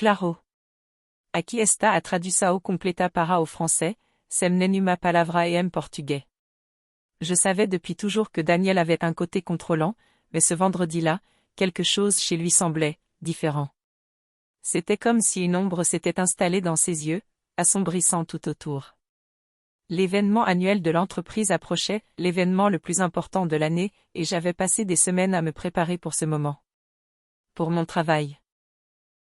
Claro. Aqui está a tradução completa para o français, sem nenhuma palavra em portugais. Je savais depuis toujours que Daniel avait un côté contrôlant, mais ce vendredi-là, quelque chose chez lui semblait différent. C'était comme si une ombre s'était installée dans ses yeux, assombrissant tout autour. L'événement annuel de l'entreprise approchait, l'événement le plus important de l'année, et j'avais passé des semaines à me préparer pour ce moment. Pour mon travail.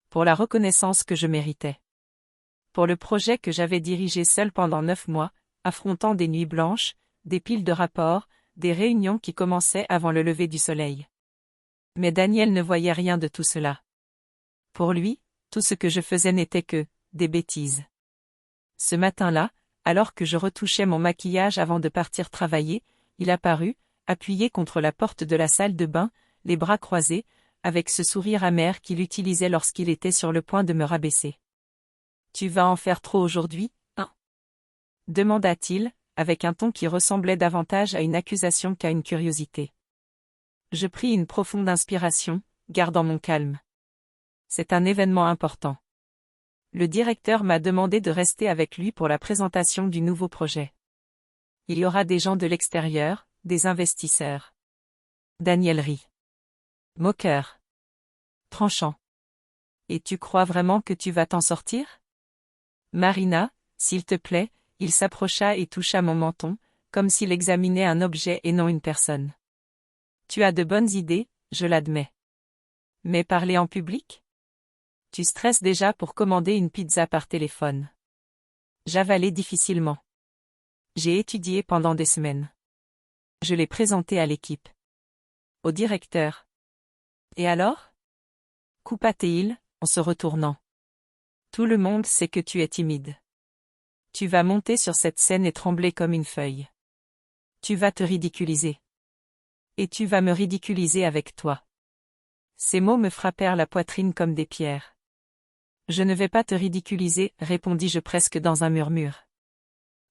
Pour la reconnaissance que je méritais. Pour le projet que j'avais dirigé seul pendant 9 mois, affrontant des nuits blanches, des piles de rapports, des réunions qui commençaient avant le lever du soleil. Mais Daniel ne voyait rien de tout cela. Pour lui, tout ce que je faisais n'était que des bêtises. Ce matin-là, alors que je retouchais mon maquillage avant de partir travailler, il apparut, appuyé contre la porte de la salle de bain, les bras croisés, avec ce sourire amer qu'il utilisait lorsqu'il était sur le point de me rabaisser. « Tu vas en faire trop aujourd'hui, hein ?» demanda-t-il, avec un ton qui ressemblait davantage à une accusation qu'à une curiosité. Je pris une profonde inspiration, gardant mon calme. C'est un événement important. Le directeur m'a demandé de rester avec lui pour la présentation du nouveau projet. Il y aura des gens de l'extérieur, des investisseurs. Daniel rit. Moqueur. Tranchant. Et tu crois vraiment que tu vas t'en sortir ? Marina, s'il te plaît, il s'approcha et toucha mon menton, comme s'il examinait un objet et non une personne. Tu as de bonnes idées, je l'admets. Mais parler en public ? Tu stresses déjà pour commander une pizza par téléphone. J'avalais difficilement. J'ai étudié pendant des semaines. Je l'ai présenté à l'équipe. Au directeur. Et alors ? Coupa-t-il, en se retournant. Tout le monde sait que tu es timide. Tu vas monter sur cette scène et trembler comme une feuille. Tu vas te ridiculiser. Et tu vas me ridiculiser avec toi. Ces mots me frappèrent la poitrine comme des pierres. Je ne vais pas te ridiculiser, répondis-je presque dans un murmure.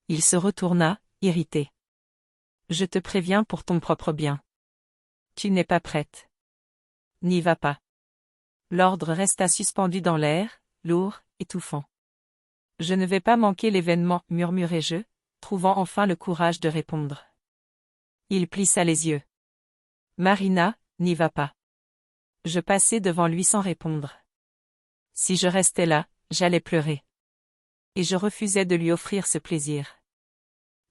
Il se retourna, irrité. Je te préviens pour ton propre bien. Tu n'es pas prête. N'y va pas. L'ordre resta suspendu dans l'air, lourd, étouffant. Je ne vais pas manquer l'événement, murmurai-je, trouvant enfin le courage de répondre. Il plissa les yeux. Marina, n'y va pas. Je passai devant lui sans répondre. Si je restais là, j'allais pleurer. Et je refusais de lui offrir ce plaisir.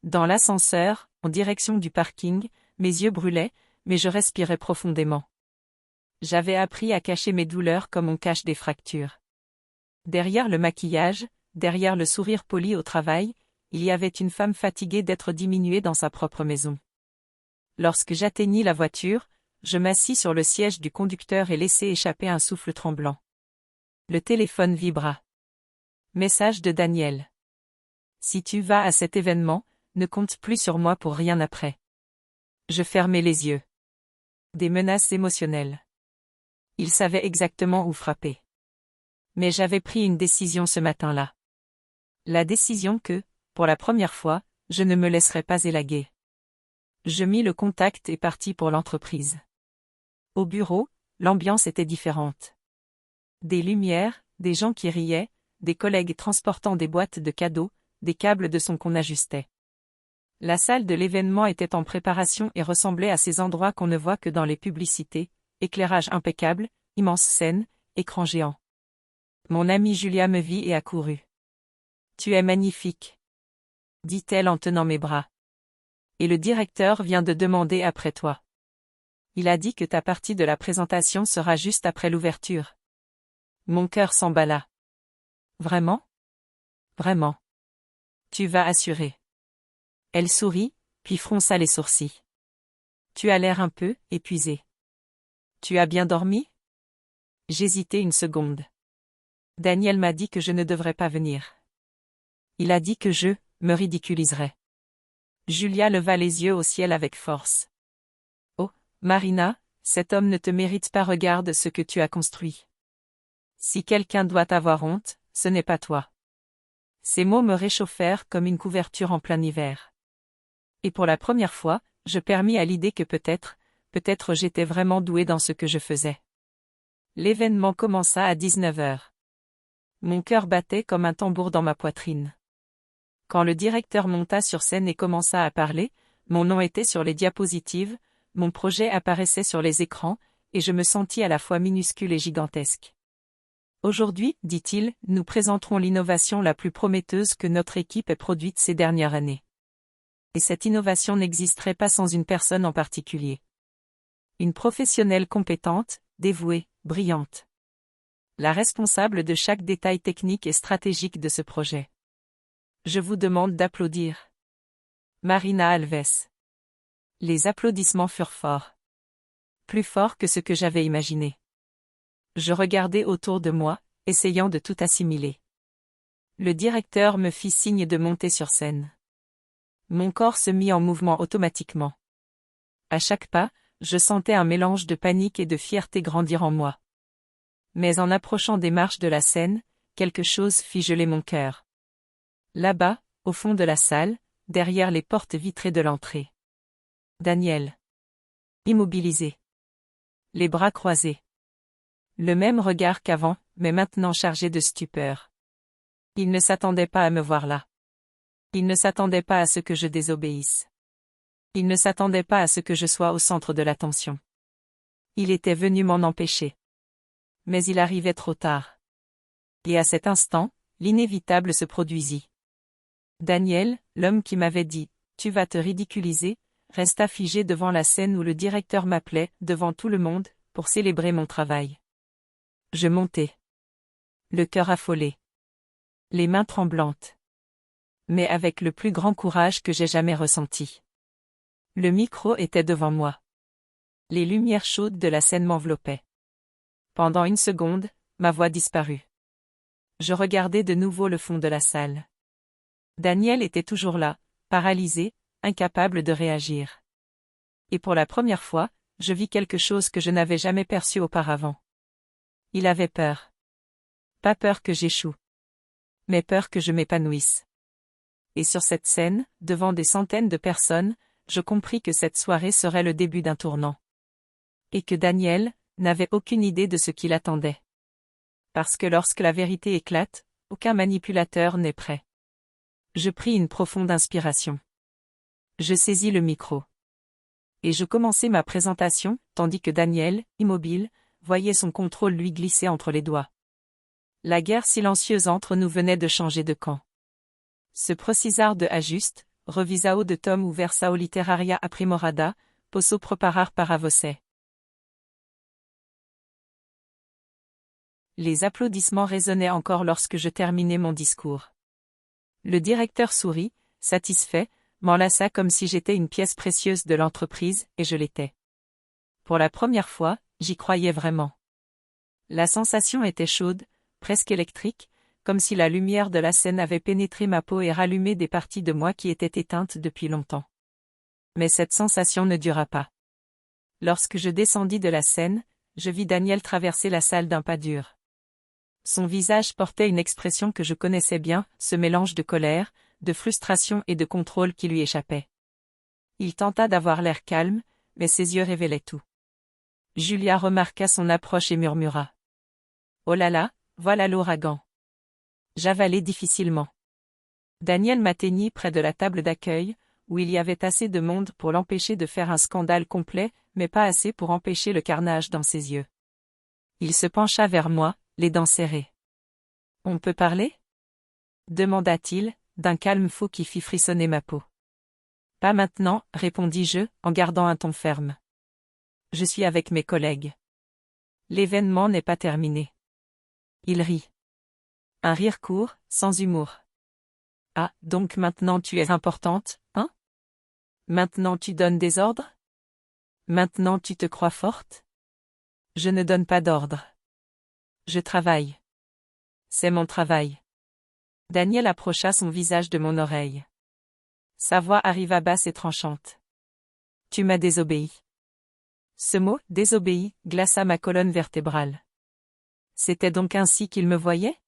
Dans l'ascenseur, en direction du parking, mes yeux brûlaient, mais je respirais profondément. J'avais appris à cacher mes douleurs comme on cache des fractures. Derrière le maquillage, derrière le sourire poli au travail, il y avait une femme fatiguée d'être diminuée dans sa propre maison. Lorsque j'atteignis la voiture, je m'assis sur le siège du conducteur et laissai échapper un souffle tremblant. Le téléphone vibra. Message de Daniel. Si tu vas à cet événement, ne compte plus sur moi pour rien après. Je fermai les yeux. Des menaces émotionnelles. Il savait exactement où frapper. Mais j'avais pris une décision ce matin-là. La décision que, pour la première fois, je ne me laisserai pas élaguer. Je mis le contact et partis pour l'entreprise. Au bureau, l'ambiance était différente. Des lumières, des gens qui riaient, des collègues transportant des boîtes de cadeaux, des câbles de son qu'on ajustait. La salle de l'événement était en préparation et ressemblait à ces endroits qu'on ne voit que dans les publicités, éclairage impeccable, immense scène, écran géant. Mon amie Julia me vit et accourut. « Tu es magnifique », dit-elle en tenant mes bras. « Et le directeur vient de demander après toi. Il a dit que ta partie de la présentation sera juste après l'ouverture. » Mon cœur s'emballa. « Vraiment ? Vraiment. Tu vas assurer. » Elle sourit, puis fronça les sourcils. « Tu as l'air un peu épuisé. Tu as bien dormi ? » J'hésitai une seconde. Daniel m'a dit que je ne devrais pas venir. Il a dit que je me ridiculiserais. Julia leva les yeux au ciel avec force. « Oh, Marina, cet homme ne te mérite pas, regarde ce que tu as construit. Si quelqu'un doit avoir honte, ce n'est pas toi. » Ces mots me réchauffèrent comme une couverture en plein hiver. Et pour la première fois, je permis à l'idée que peut-être j'étais vraiment doué dans ce que je faisais. L'événement commença à 19h. Mon cœur battait comme un tambour dans ma poitrine. Quand le directeur monta sur scène et commença à parler, mon nom était sur les diapositives, mon projet apparaissait sur les écrans, et je me sentis à la fois minuscule et gigantesque. Aujourd'hui, dit-il, nous présenterons l'innovation la plus prometteuse que notre équipe ait produite ces dernières années. Et cette innovation n'existerait pas sans une personne en particulier. Une professionnelle compétente, dévouée, brillante. La responsable de chaque détail technique et stratégique de ce projet. Je vous demande d'applaudir. Marina Alves. Les applaudissements furent forts. Plus forts que ce que j'avais imaginé. Je regardais autour de moi, essayant de tout assimiler. Le directeur me fit signe de monter sur scène. Mon corps se mit en mouvement automatiquement. À chaque pas, je sentais un mélange de panique et de fierté grandir en moi. Mais en approchant des marches de la scène, quelque chose fit geler mon cœur. Là-bas, au fond de la salle, derrière les portes vitrées de l'entrée. Daniel. Immobilisé. Les bras croisés. Le même regard qu'avant, mais maintenant chargé de stupeur. Il ne s'attendait pas à me voir là. Il ne s'attendait pas à ce que je désobéisse. Il ne s'attendait pas à ce que je sois au centre de l'attention. Il était venu m'en empêcher. Mais il arrivait trop tard. Et à cet instant, l'inévitable se produisit. Daniel, l'homme qui m'avait dit « Tu vas te ridiculiser », resta figé devant la scène où le directeur m'appelait, devant tout le monde, pour célébrer mon travail. Je montais. Le cœur affolé. Les mains tremblantes. Mais avec le plus grand courage que j'ai jamais ressenti. Le micro était devant moi. Les lumières chaudes de la scène m'enveloppaient. Pendant une seconde, ma voix disparut. Je regardais de nouveau le fond de la salle. Daniel était toujours là, paralysé, incapable de réagir. Et pour la première fois, je vis quelque chose que je n'avais jamais perçu auparavant. Il avait peur. Pas peur que j'échoue. Mais peur que je m'épanouisse. Et sur cette scène, devant des centaines de personnes, je compris que cette soirée serait le début d'un tournant. Et que Daniel n'avait aucune idée de ce qui l'attendait. Parce que lorsque la vérité éclate, aucun manipulateur n'est prêt. Je pris une profonde inspiration. Je saisis le micro. Et je commençai ma présentation, tandis que Daniel, immobile, voyait son contrôle lui glisser entre les doigts. La guerre silencieuse entre nous venait de changer de camp. Ce procisar de ajuste, revisao de tom ou versao literaria aprimorada, posso preparar para você. Les applaudissements résonnaient encore lorsque je terminai mon discours. Le directeur sourit, satisfait, m'enlaça comme si j'étais une pièce précieuse de l'entreprise, et je l'étais. Pour la première fois, j'y croyais vraiment. La sensation était chaude, presque électrique, comme si la lumière de la scène avait pénétré ma peau et rallumé des parties de moi qui étaient éteintes depuis longtemps. Mais cette sensation ne dura pas. Lorsque je descendis de la scène, je vis Daniel traverser la salle d'un pas dur. Son visage portait une expression que je connaissais bien, ce mélange de colère, de frustration et de contrôle qui lui échappait. Il tenta d'avoir l'air calme, mais ses yeux révélaient tout. Julia remarqua son approche et murmura. « Oh là là, voilà l'ouragan. » J'avalai difficilement. Daniel m'atteignit près de la table d'accueil, où il y avait assez de monde pour l'empêcher de faire un scandale complet, mais pas assez pour empêcher le carnage dans ses yeux. Il se pencha vers moi, les dents serrées. « On peut parler ?» demanda-t-il, d'un calme fou qui fit frissonner ma peau. « Pas maintenant, répondis-je, en gardant un ton ferme. Je suis avec mes collègues. L'événement n'est pas terminé. » Il rit. Un rire court, sans humour. « Ah, donc maintenant tu es importante, hein? Maintenant tu donnes des ordres? Maintenant tu te crois forte? Je ne donne pas d'ordre. Je travaille. C'est mon travail. » Daniel approcha son visage de mon oreille. Sa voix arriva basse et tranchante. « Tu m'as désobéi. » Ce mot, désobéi, glaça ma colonne vertébrale. C'était donc ainsi qu'il me voyait?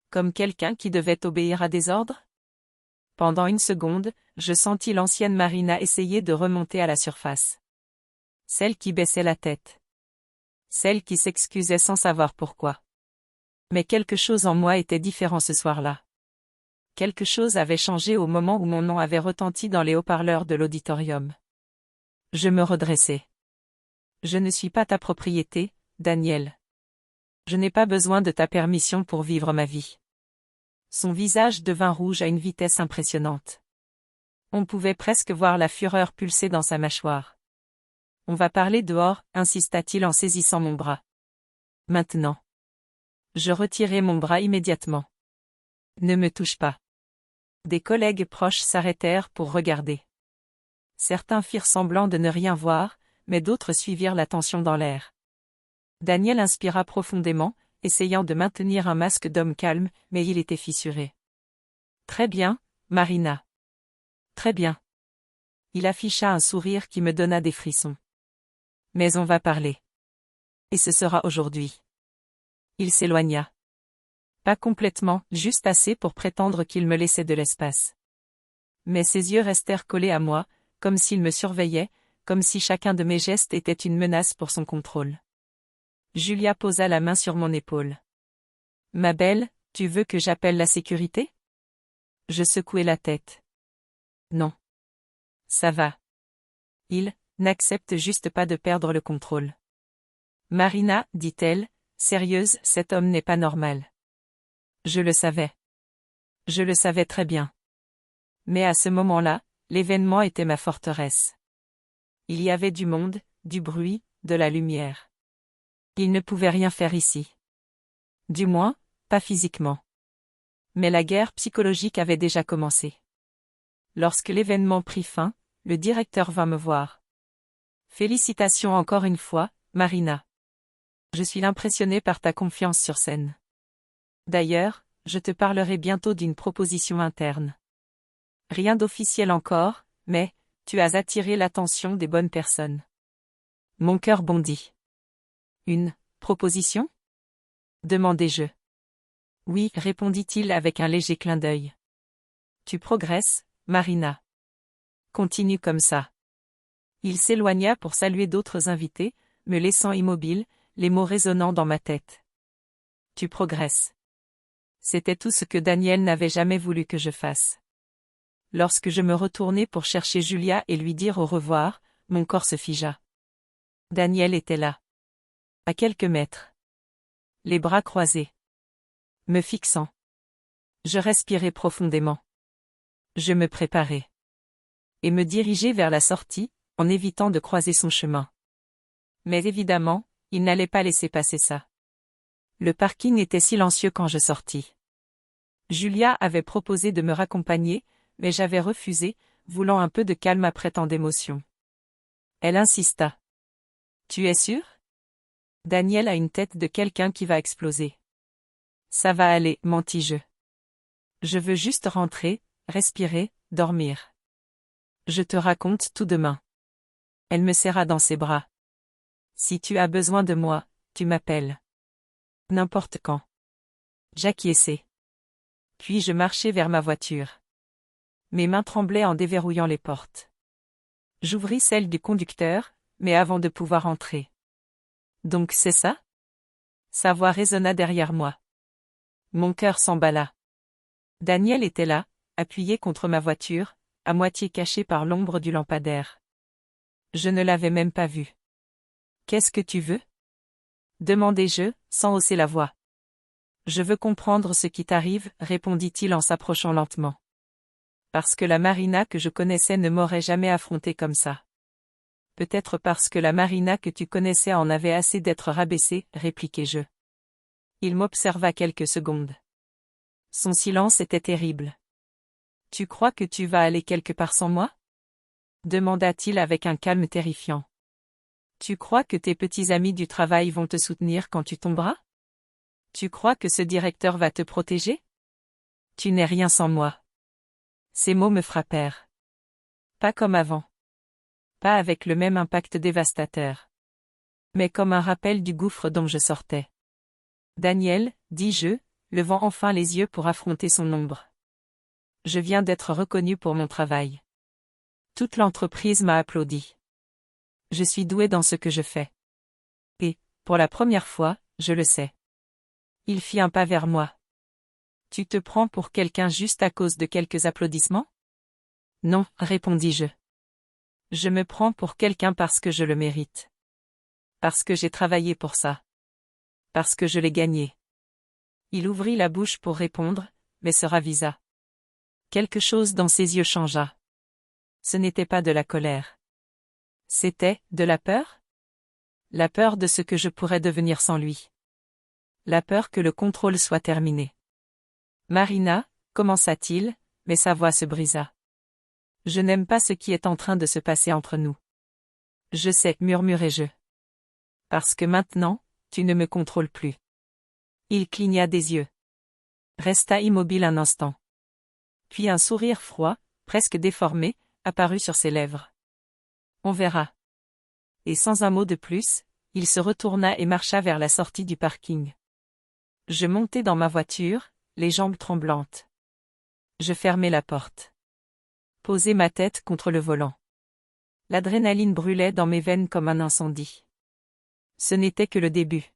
Comme quelqu'un qui devait obéir à des ordres? Pendant une seconde, je sentis l'ancienne Marina essayer de remonter à la surface. Celle qui baissait la tête. Celle qui s'excusait sans savoir pourquoi. Mais quelque chose en moi était différent ce soir-là. Quelque chose avait changé au moment où mon nom avait retenti dans les haut-parleurs de l'auditorium. Je me redressai. Je ne suis pas ta propriété, Daniel. Je n'ai pas besoin de ta permission pour vivre ma vie. Son visage devint rouge à une vitesse impressionnante. On pouvait presque voir la fureur pulser dans sa mâchoire. On va parler dehors, insista-t-il en saisissant mon bras. Maintenant. Je retirai mon bras immédiatement. Ne me touche pas. Des collègues proches s'arrêtèrent pour regarder. Certains firent semblant de ne rien voir, mais d'autres suivirent l'attention dans l'air. Daniel inspira profondément, essayant de maintenir un masque d'homme calme, mais il était fissuré. Très bien, Marina. Très bien. Il afficha un sourire qui me donna des frissons. Mais on va parler. Et ce sera aujourd'hui. Il s'éloigna. Pas complètement, juste assez pour prétendre qu'il me laissait de l'espace. Mais ses yeux restèrent collés à moi, comme s'il me surveillait, comme si chacun de mes gestes était une menace pour son contrôle. Julia posa la main sur mon épaule. Ma belle, tu veux que j'appelle la sécurité? Je secouai la tête. Non. Ça va. Il n'accepte juste pas de perdre le contrôle. Marina, dit-elle, sérieuse, cet homme n'est pas normal. Je le savais. Je le savais très bien. Mais à ce moment-là, l'événement était ma forteresse. Il y avait du monde, du bruit, de la lumière. Il ne pouvait rien faire ici. Du moins, pas physiquement. Mais la guerre psychologique avait déjà commencé. Lorsque l'événement prit fin, le directeur vint me voir. Félicitations encore une fois, Marina. Je suis impressionné par ta confiance sur scène. D'ailleurs, je te parlerai bientôt d'une proposition interne. Rien d'officiel encore, mais tu as attiré l'attention des bonnes personnes. Mon cœur bondit. Une proposition? Demandai-je. Oui, répondit-il avec un léger clin d'œil. Tu progresses, Marina. Continue comme ça. Il s'éloigna pour saluer d'autres invités, me laissant immobile, les mots résonnant dans ma tête. Tu progresses. C'était tout ce que Daniel n'avait jamais voulu que je fasse. Lorsque je me retournai pour chercher Julia et lui dire au revoir, mon corps se figea. Daniel était là. À quelques mètres. Les bras croisés. Me fixant. Je respirai profondément. Je me préparai. Et me dirigeai vers la sortie, en évitant de croiser son chemin. Mais évidemment, il n'allait pas laisser passer ça. Le parking était silencieux quand je sortis. Julia avait proposé de me raccompagner, mais j'avais refusé, voulant un peu de calme après tant d'émotions. Elle insista. Tu es sûr? Daniel a une tête de quelqu'un qui va exploser. Ça va aller, mentis-je. Je veux juste rentrer, respirer, dormir. Je te raconte tout demain. Elle me serra dans ses bras. Si tu as besoin de moi, tu m'appelles. N'importe quand. J'acquiesçai. Puis je marchai vers ma voiture. Mes mains tremblaient en déverrouillant les portes. J'ouvris celle du conducteur, mais avant de pouvoir entrer. Donc c'est ça? Sa voix résonna derrière moi. Mon cœur s'emballa. Daniel était là, appuyé contre ma voiture, à moitié caché par l'ombre du lampadaire. Je ne l'avais même pas vu. Qu'est-ce que tu veux? Demandai-je, sans hausser la voix. Je veux comprendre ce qui t'arrive, répondit-il en s'approchant lentement. Parce que la Marina que je connaissais ne m'aurait jamais affronté comme ça. Peut-être parce que la Marina que tu connaissais en avait assez d'être rabaissée, répliquai-je. Il m'observa quelques secondes. Son silence était terrible. Tu crois que tu vas aller quelque part sans moi? Demanda-t-il avec un calme terrifiant. Tu crois que tes petits amis du travail vont te soutenir quand tu tomberas? Tu crois que ce directeur va te protéger? Tu n'es rien sans moi. Ces mots me frappèrent. Pas comme avant. Pas avec le même impact dévastateur. Mais comme un rappel du gouffre dont je sortais. Daniel, dis-je, levant enfin les yeux pour affronter son ombre. Je viens d'être reconnu pour mon travail. Toute l'entreprise m'a applaudi. Je suis doué dans ce que je fais. Et, pour la première fois, je le sais. Il fit un pas vers moi. Tu te prends pour quelqu'un juste à cause de quelques applaudissements? Non, répondis-je. Je me prends pour quelqu'un parce que je le mérite. Parce que j'ai travaillé pour ça. Parce que je l'ai gagné. Il ouvrit la bouche pour répondre, mais se ravisa. Quelque chose dans ses yeux changea. Ce n'était pas de la colère. C'était de la peur? La peur de ce que je pourrais devenir sans lui. La peur que le contrôle soit terminé. Marina, commença-t-il, mais sa voix se brisa. Je n'aime pas ce qui est en train de se passer entre nous. Je sais, murmurai-je. Parce que maintenant, tu ne me contrôles plus. Il cligna des yeux. Resta immobile un instant. Puis un sourire froid, presque déformé, apparut sur ses lèvres. On verra. Et sans un mot de plus, il se retourna et marcha vers la sortie du parking. Je montai dans ma voiture, les jambes tremblantes. Je fermai la porte. Posai ma tête contre le volant. L'adrénaline brûlait dans mes veines comme un incendie. Ce n'était que le début.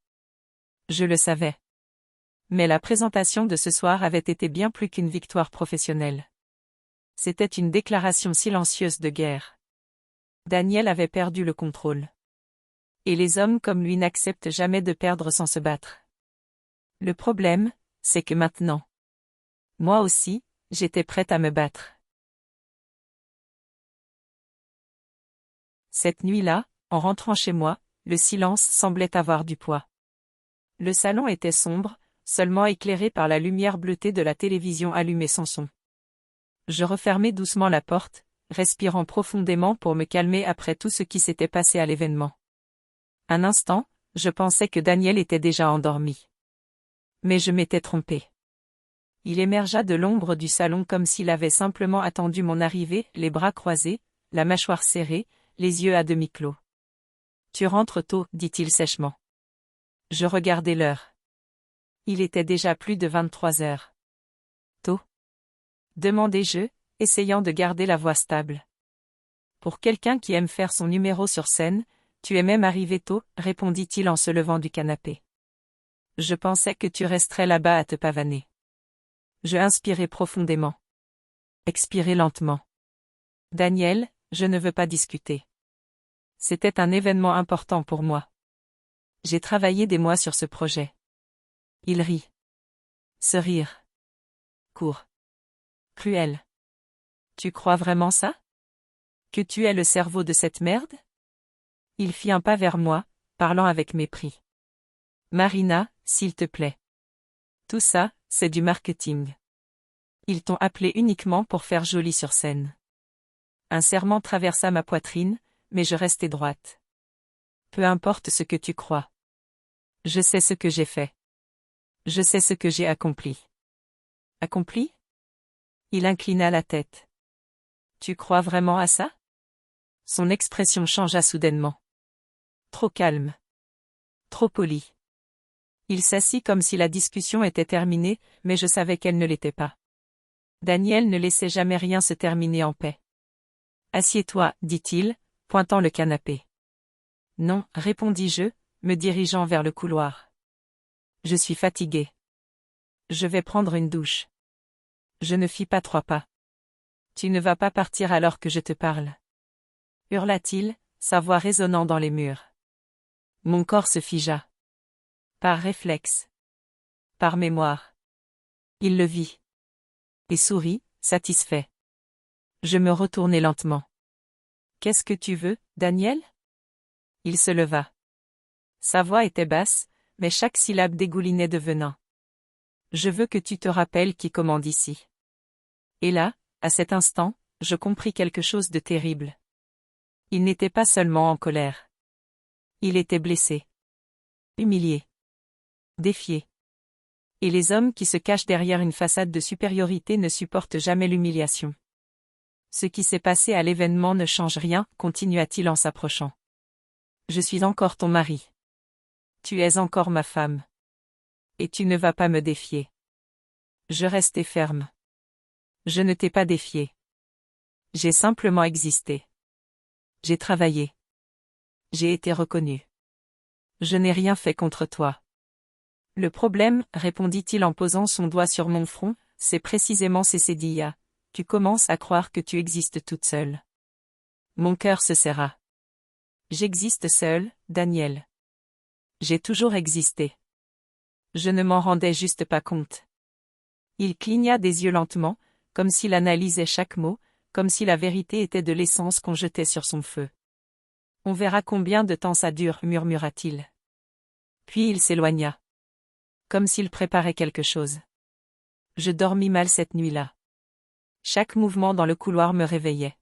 Je le savais. Mais la présentation de ce soir avait été bien plus qu'une victoire professionnelle. C'était une déclaration silencieuse de guerre. Daniel avait perdu le contrôle. Et les hommes comme lui n'acceptent jamais de perdre sans se battre. Le problème, c'est que maintenant. Moi aussi, j'étais prête à me battre. Cette nuit-là, en rentrant chez moi, le silence semblait avoir du poids. Le salon était sombre, seulement éclairé par la lumière bleutée de la télévision allumée sans son. Je refermai doucement la porte, respirant profondément pour me calmer après tout ce qui s'était passé à l'événement. Un instant, je pensais que Daniel était déjà endormi. Mais je m'étais trompée. Il émergea de l'ombre du salon comme s'il avait simplement attendu mon arrivée, les bras croisés, la mâchoire serrée, les yeux à demi clos. Tu rentres tôt, dit-il sèchement. Je regardai l'heure. Il était déjà plus de 23 heures. Tôt? Demandai-je, essayant de garder la voix stable. Pour quelqu'un qui aime faire son numéro sur scène, tu es même arrivé tôt, répondit-il en se levant du canapé. Je pensais que tu resterais là-bas à te pavaner. Je inspirai profondément. Expirai lentement. Daniel, je ne veux pas discuter. C'était un événement important pour moi. J'ai travaillé des mois sur ce projet. Il rit. Ce rire. Court. Cruel. Tu crois vraiment ça? Que tu es le cerveau de cette merde? Il fit un pas vers moi, parlant avec mépris. Marina, s'il te plaît. Tout ça, c'est du marketing. Ils t'ont appelé uniquement pour faire joli sur scène. Un serrement traversa ma poitrine, mais je restai droite. Peu importe ce que tu crois. Je sais ce que j'ai fait. Je sais ce que j'ai accompli. Accompli? Il inclina la tête. Tu crois vraiment à ça? Son expression changea soudainement. Trop calme. Trop poli. Il s'assit comme si la discussion était terminée, mais je savais qu'elle ne l'était pas. Daniel ne laissait jamais rien se terminer en paix. Assieds-toi, dit-il, pointant le canapé. Non, répondis-je, me dirigeant vers le couloir. Je suis fatigué. Je vais prendre une douche. Je ne fis pas 3 pas. Tu ne vas pas partir alors que je te parle. Hurla-t-il, sa voix résonnant dans les murs. Mon corps se figea. Par réflexe. Par mémoire. Il le vit. Et sourit, satisfait. Je me retournai lentement. Qu'est-ce que tu veux, Daniel? Il se leva. Sa voix était basse, mais chaque syllabe dégoulinait de venin. Je veux que tu te rappelles qui commande ici. Et là, à cet instant, je compris quelque chose de terrible. Il n'était pas seulement en colère. Il était blessé. Humilié. Défié. Et les hommes qui se cachent derrière une façade de supériorité ne supportent jamais l'humiliation. Ce qui s'est passé à l'événement ne change rien, continua-t-il en s'approchant. Je suis encore ton mari. Tu es encore ma femme. Et tu ne vas pas me défier. Je restai ferme. Je ne t'ai pas défié. J'ai simplement existé. J'ai travaillé. J'ai été reconnu. Je n'ai rien fait contre toi. Le problème, répondit-il en posant son doigt sur mon front, c'est précisément ces cédillas. Tu commences à croire que tu existes toute seule. Mon cœur se serra. J'existe seule, Daniel. J'ai toujours existé. Je ne m'en rendais juste pas compte. Il cligna des yeux lentement, comme s'il analysait chaque mot, comme si la vérité était de l'essence qu'on jetait sur son feu. On verra combien de temps ça dure, murmura-t-il. Puis il s'éloigna. Comme s'il préparait quelque chose. Je dormis mal cette nuit-là. Chaque mouvement dans le couloir me réveillait.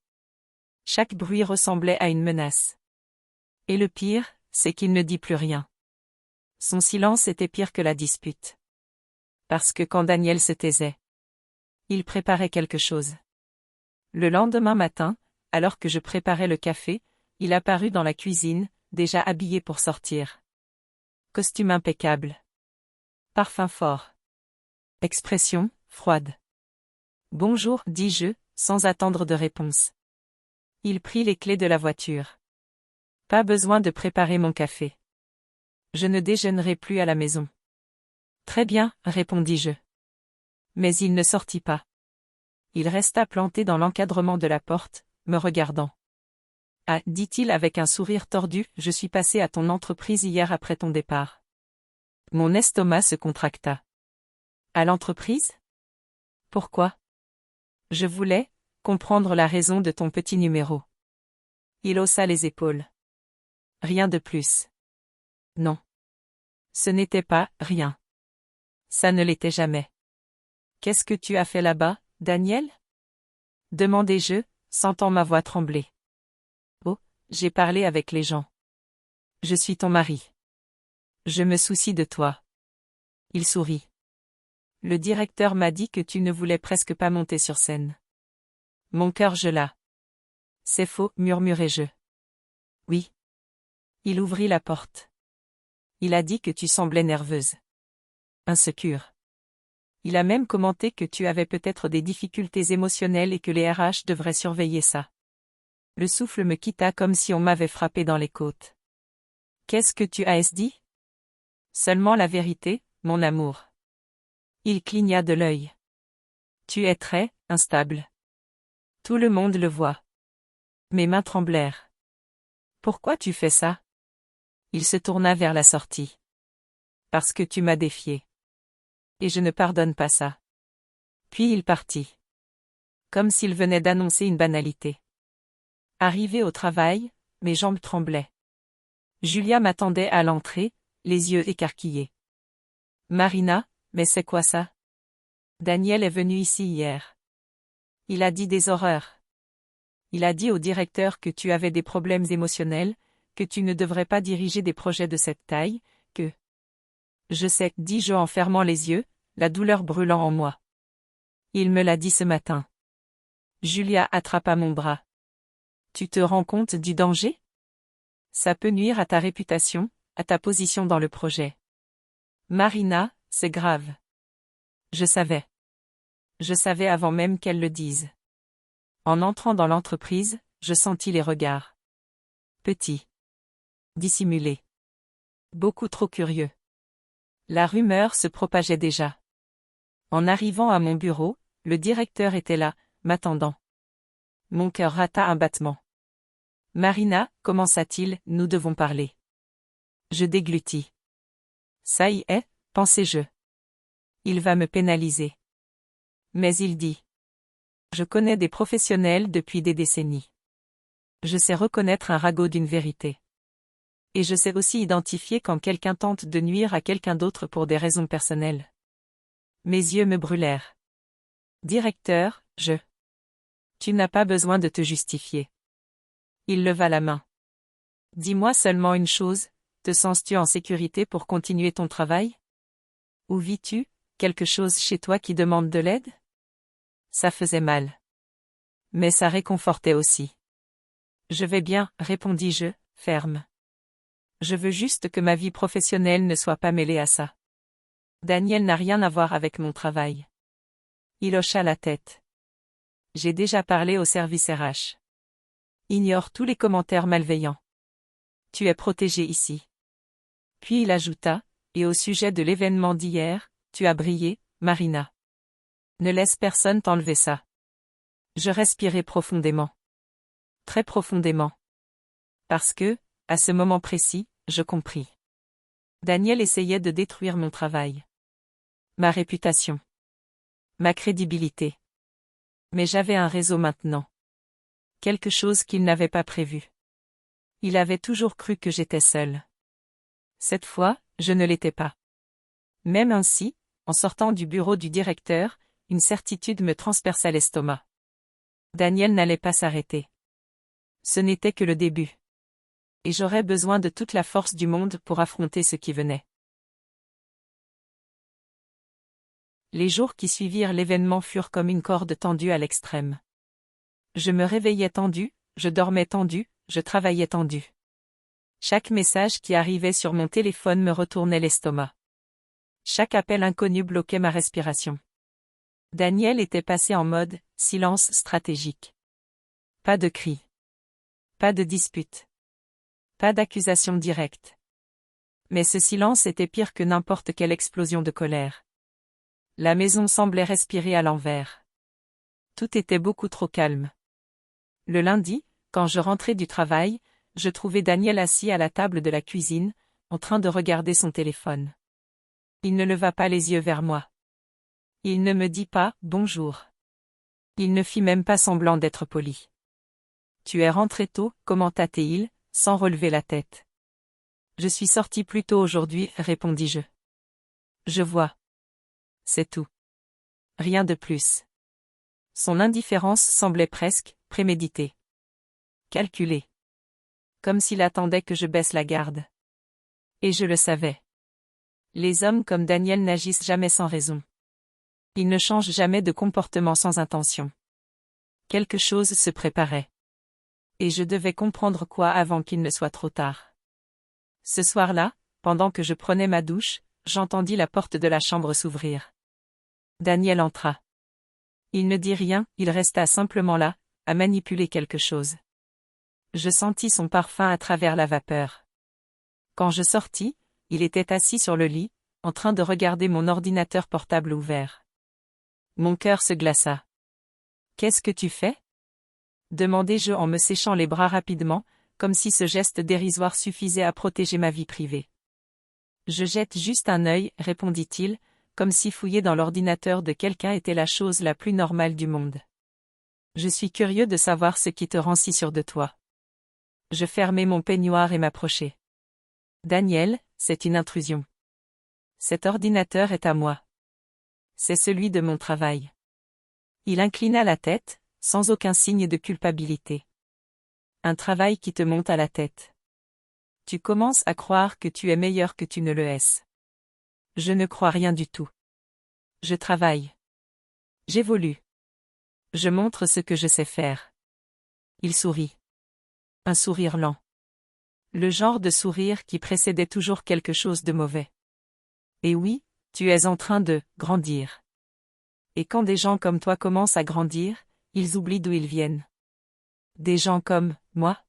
Chaque bruit ressemblait à une menace. Et le pire, c'est qu'il ne dit plus rien. Son silence était pire que la dispute. Parce que quand Daniel se taisait, il préparait quelque chose. Le lendemain matin, alors que je préparais le café, il apparut dans la cuisine, déjà habillé pour sortir. Costume impeccable. Parfum fort. Expression, froide. Bonjour, dis-je, sans attendre de réponse. Il prit les clés de la voiture. Pas besoin de préparer mon café. Je ne déjeunerai plus à la maison. Très bien, répondis-je. Mais il ne sortit pas. Il resta planté dans l'encadrement de la porte, me regardant. Ah, dit-il avec un sourire tordu, je suis passé à ton entreprise hier après ton départ. Mon estomac se contracta. À l'entreprise? Pourquoi? Je voulais comprendre la raison de ton petit numéro. Il haussa les épaules. Rien de plus. Non. Ce n'était pas rien. Ça ne l'était jamais. Qu'est-ce que tu as fait là-bas, Daniel? Demandai-je, sentant ma voix trembler. Oh, j'ai parlé avec les gens. Je suis ton mari. Je me soucie de toi. Il sourit. Le directeur m'a dit que tu ne voulais presque pas monter sur scène. Mon cœur gela. C'est faux, murmurai-je. Oui. Il ouvrit la porte. Il a dit que tu semblais nerveuse. Insécure. Il a même commenté que tu avais peut-être des difficultés émotionnelles et que les RH devraient surveiller ça. Le souffle me quitta comme si on m'avait frappé dans les côtes. Qu'est-ce que tu as dit? Seulement la vérité, mon amour. Il cligna de l'œil. Tu es très instable. Tout le monde le voit. Mes mains tremblèrent. Pourquoi tu fais ça? Il se tourna vers la sortie. Parce que tu m'as défié. Et je ne pardonne pas ça. Puis il partit. Comme s'il venait d'annoncer une banalité. Arrivé au travail, mes jambes tremblaient. Julia m'attendait à l'entrée, les yeux écarquillés. Marina, mais c'est quoi ça? Daniel est venu ici hier. Il a dit des horreurs. Il a dit au directeur que tu avais des problèmes émotionnels, que tu ne devrais pas diriger des projets de cette taille, que... Je sais, dis-je en fermant les yeux, la douleur brûlant en moi. Il me l'a dit ce matin. Julia attrapa mon bras. Tu te rends compte du danger? Ça peut nuire à ta réputation, à ta position dans le projet. Marina, c'est grave. Je savais. Je savais avant même qu'elle le dise. En entrant dans l'entreprise, je sentis les regards. Petits. Dissimulés. Beaucoup trop curieux. La rumeur se propageait déjà. En arrivant à mon bureau, le directeur était là, m'attendant. Mon cœur rata un battement. Marina, commença-t-il, nous devons parler. Je déglutis. Ça y est, pensai-je. Il va me pénaliser. Mais il dit. Je connais des professionnels depuis des décennies. Je sais reconnaître un ragot d'une vérité. Et je sais aussi identifier quand quelqu'un tente de nuire à quelqu'un d'autre pour des raisons personnelles. Mes yeux me brûlèrent. Directeur, Tu n'as pas besoin de te justifier. Il leva la main. Dis-moi seulement une chose, te sens-tu en sécurité pour continuer ton travail? Ou vis-tu, quelque chose chez toi qui demande de l'aide? Ça faisait mal. Mais ça réconfortait aussi. Je vais bien, répondis-je, ferme. Je veux juste que ma vie professionnelle ne soit pas mêlée à ça. Daniel n'a rien à voir avec mon travail. Il hocha la tête. J'ai déjà parlé au service RH. Ignore tous les commentaires malveillants. Tu es protégé ici. Puis il ajouta, Et au sujet de l'événement d'hier, tu as brillé, Marina. Ne laisse personne t'enlever ça. Je respirai profondément. Très profondément. Parce que, à ce moment précis, je compris. Daniel essayait de détruire mon travail. Ma réputation. Ma crédibilité. Mais j'avais un réseau maintenant. Quelque chose qu'il n'avait pas prévu. Il avait toujours cru que j'étais seule. Cette fois, je ne l'étais pas. Même ainsi, en sortant du bureau du directeur, une certitude me transperça l'estomac. Daniel n'allait pas s'arrêter. Ce n'était que le début. Et j'aurais besoin de toute la force du monde pour affronter ce qui venait. Les jours qui suivirent l'événement furent comme une corde tendue à l'extrême. Je me réveillais tendu, je dormais tendu, je travaillais tendu. Chaque message qui arrivait sur mon téléphone me retournait l'estomac. Chaque appel inconnu bloquait ma respiration. Daniel était passé en mode « silence stratégique ». Pas de cris. Pas de dispute. Pas d'accusation directe. Mais ce silence était pire que n'importe quelle explosion de colère. La maison semblait respirer à l'envers. Tout était beaucoup trop calme. Le lundi, quand je rentrais du travail, je trouvais Daniel assis à la table de la cuisine, en train de regarder son téléphone. Il ne leva pas les yeux vers moi. Il ne me dit pas « bonjour ». Il ne fit même pas semblant d'être poli. « Tu es rentré tôt », commenta-t-il, sans relever la tête. « Je suis sorti plus tôt aujourd'hui », répondis-je. « Je vois. » C'est tout. Rien de plus. Son indifférence semblait presque préméditée. Calculée. Comme s'il attendait que je baisse la garde. Et je le savais. Les hommes comme Daniel n'agissent jamais sans raison. Ils ne changent jamais de comportement sans intention. Quelque chose se préparait. Et je devais comprendre quoi avant qu'il ne soit trop tard. Ce soir-là, pendant que je prenais ma douche, j'entendis la porte de la chambre s'ouvrir. Daniel entra. Il ne dit rien, il resta simplement là, à manipuler quelque chose. Je sentis son parfum à travers la vapeur. Quand je sortis, il était assis sur le lit, en train de regarder mon ordinateur portable ouvert. Mon cœur se glaça. « Qu'est-ce que tu fais ?» demandai-je en me séchant les bras rapidement, comme si ce geste dérisoire suffisait à protéger ma vie privée. « Je jette juste un œil, répondit-il, comme si fouiller dans l'ordinateur de quelqu'un était la chose la plus normale du monde. Je suis curieux de savoir ce qui te rend si sûr de toi. Je fermai mon peignoir et m'approchai. Daniel, c'est une intrusion. Cet ordinateur est à moi. C'est celui de mon travail. Il inclina la tête, sans aucun signe de culpabilité. Un travail qui te monte à la tête. Tu commences à croire que tu es meilleur que tu ne le es. Je ne crois rien du tout. Je travaille. J'évolue. Je montre ce que je sais faire. Il sourit. Un sourire lent. Le genre de sourire qui précédait toujours quelque chose de mauvais. Et oui, tu es en train de grandir. Et quand des gens comme toi commencent à grandir, ils oublient d'où ils viennent. Des gens comme moi?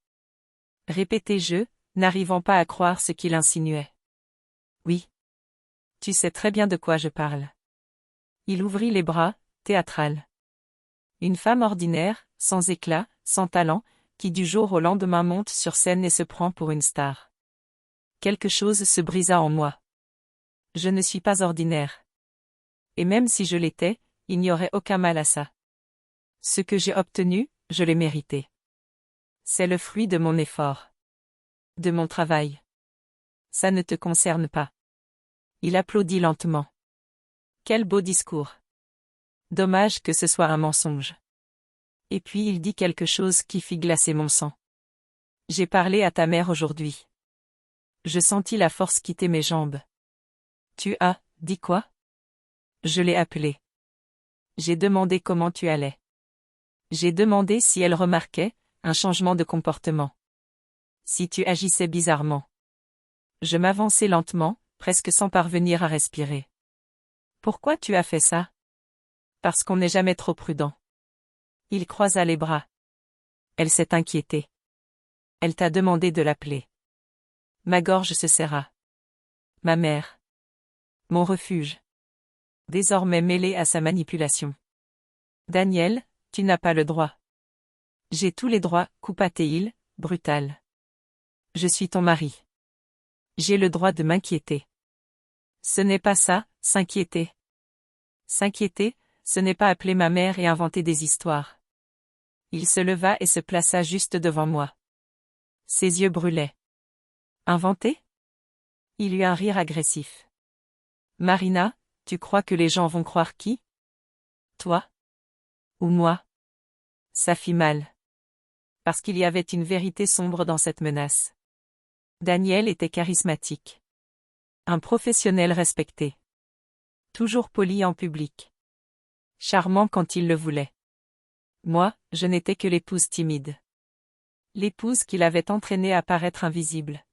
Répétai-je, n'arrivant pas à croire ce qu'il insinuait. Oui. Tu sais très bien de quoi je parle. Il ouvrit les bras, théâtral. Une femme ordinaire, sans éclat, sans talent, qui du jour au lendemain monte sur scène et se prend pour une star. Quelque chose se brisa en moi. Je ne suis pas ordinaire. Et même si je l'étais, il n'y aurait aucun mal à ça. Ce que j'ai obtenu, je l'ai mérité. C'est le fruit de mon effort. De mon travail. Ça ne te concerne pas. Il applaudit lentement. Quel beau discours. Dommage que ce soit un mensonge. Et puis il dit quelque chose qui fit glacer mon sang. J'ai parlé à ta mère aujourd'hui. Je sentis la force quitter mes jambes. Tu as dit quoi? Je l'ai appelée. J'ai demandé comment tu allais. J'ai demandé si elle remarquait un changement de comportement. Si tu agissais bizarrement. Je m'avançai lentement, presque sans parvenir à respirer. Pourquoi tu as fait ça? Parce qu'on n'est jamais trop prudent. Il croisa les bras. Elle s'est inquiétée. Elle t'a demandé de l'appeler. Ma gorge se serra. Ma mère. Mon refuge. Désormais mêlé à sa manipulation. Daniel, tu n'as pas le droit. J'ai tous les droits, coupa-t-il, brutal. Je suis ton mari. J'ai le droit de m'inquiéter. Ce n'est pas ça, s'inquiéter. S'inquiéter, ce n'est pas appeler ma mère et inventer des histoires. Il se leva et se plaça juste devant moi. Ses yeux brûlaient. Inventer? Il eut un rire agressif. Marina, tu crois que les gens vont croire qui? Toi? Ou moi? Ça fit mal. Parce qu'il y avait une vérité sombre dans cette menace. Daniel était charismatique. Un professionnel respecté. Toujours poli en public. Charmant quand il le voulait. Moi, je n'étais que l'épouse timide. L'épouse qu'il avait entraînée à paraître invisible.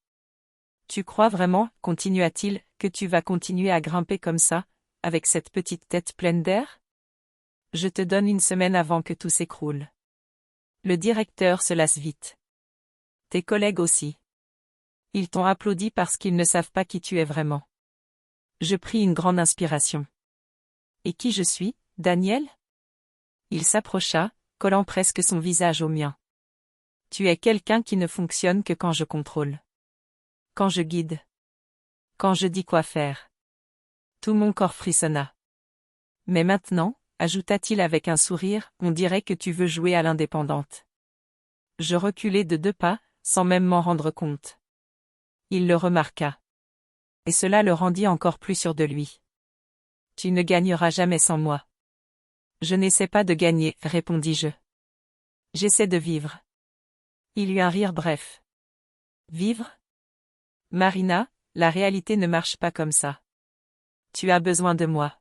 Tu crois vraiment, continua-t-il, que tu vas continuer à grimper comme ça, avec cette petite tête pleine d'air? Je te donne une semaine avant que tout s'écroule. Le directeur se lasse vite. Tes collègues aussi. Ils t'ont applaudi parce qu'ils ne savent pas qui tu es vraiment. Je pris une grande inspiration. Et qui je suis, Daniel? Il s'approcha, collant presque son visage au mien. Tu es quelqu'un qui ne fonctionne que quand je contrôle. Quand je guide. Quand je dis quoi faire. Tout mon corps frissonna. Mais maintenant, ajouta-t-il avec un sourire, on dirait que tu veux jouer à l'indépendante. Je reculai de 2 pas, sans même m'en rendre compte. Il le remarqua. Et cela le rendit encore plus sûr de lui. Tu ne gagneras jamais sans moi. Je n'essaie pas de gagner, répondis-je. J'essaie de vivre. Il eut un rire bref. Vivre? Marina, la réalité ne marche pas comme ça. Tu as besoin de moi.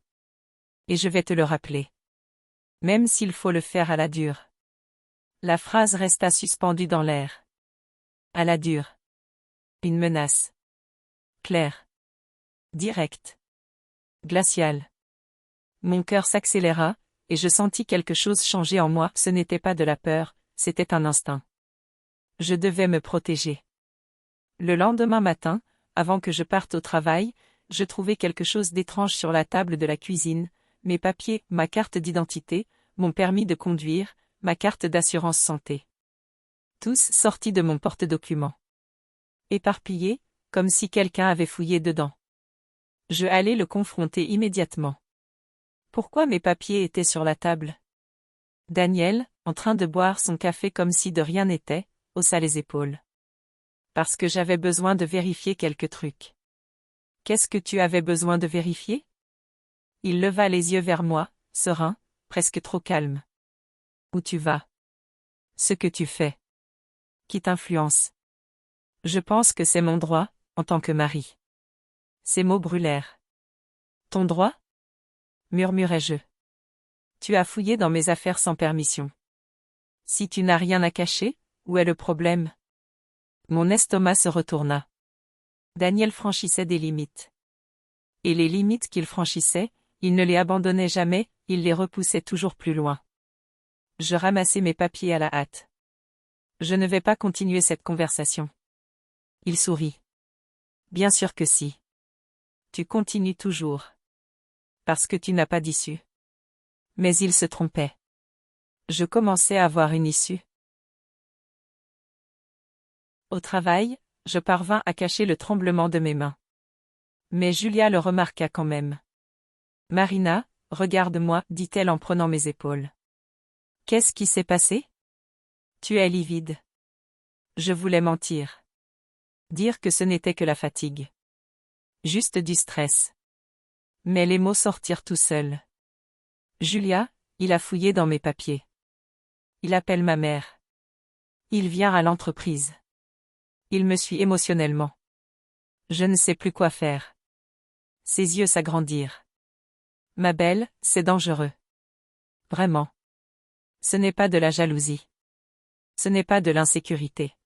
Et je vais te le rappeler. Même s'il faut le faire à la dure. La phrase resta suspendue dans l'air. À la dure. Une menace. Claire. Directe. Glaciale. Mon cœur s'accéléra, et je sentis quelque chose changer en moi. Ce n'était pas de la peur, c'était un instinct. Je devais me protéger. Le lendemain matin, avant que je parte au travail, je trouvai quelque chose d'étrange sur la table de la cuisine, mes papiers, ma carte d'identité, mon permis de conduire, ma carte d'assurance santé. Tous sortis de mon porte-documents. Éparpillés, comme si quelqu'un avait fouillé dedans. Je allai le confronter immédiatement. Pourquoi mes papiers étaient sur la table? Daniel, en train de boire son café comme si de rien n'était, haussa les épaules. Parce que j'avais besoin de vérifier quelques trucs. Qu'est-ce que tu avais besoin de vérifier? Il leva les yeux vers moi, serein, presque trop calme. Où tu vas? Ce que tu fais. Qui t'influence? Je pense que c'est mon droit, en tant que mari. Ces mots brûlèrent. Ton droit? Murmurai-je. Tu as fouillé dans mes affaires sans permission. Si tu n'as rien à cacher, où est le problème? Mon estomac se retourna. Daniel franchissait des limites. Et les limites qu'il franchissait, il ne les abandonnait jamais, il les repoussait toujours plus loin. Je ramassai mes papiers à la hâte. Je ne vais pas continuer cette conversation. Il sourit. Bien sûr que si. Tu continues toujours. Parce que tu n'as pas d'issue. Mais il se trompait. Je commençais à avoir une issue. Au travail, je parvins à cacher le tremblement de mes mains. Mais Julia le remarqua quand même. Marina, regarde-moi, dit-elle en prenant mes épaules. Qu'est-ce qui s'est passé? Tu es livide. Je voulais mentir. Dire que ce n'était que la fatigue. Juste du stress. Mais les mots sortirent tout seuls. Julia, il a fouillé dans mes papiers. Il appelle ma mère. Il vient à l'entreprise. Il me suit émotionnellement. Je ne sais plus quoi faire. Ses yeux s'agrandirent. Ma belle, c'est dangereux. Vraiment. Ce n'est pas de la jalousie. Ce n'est pas de l'insécurité.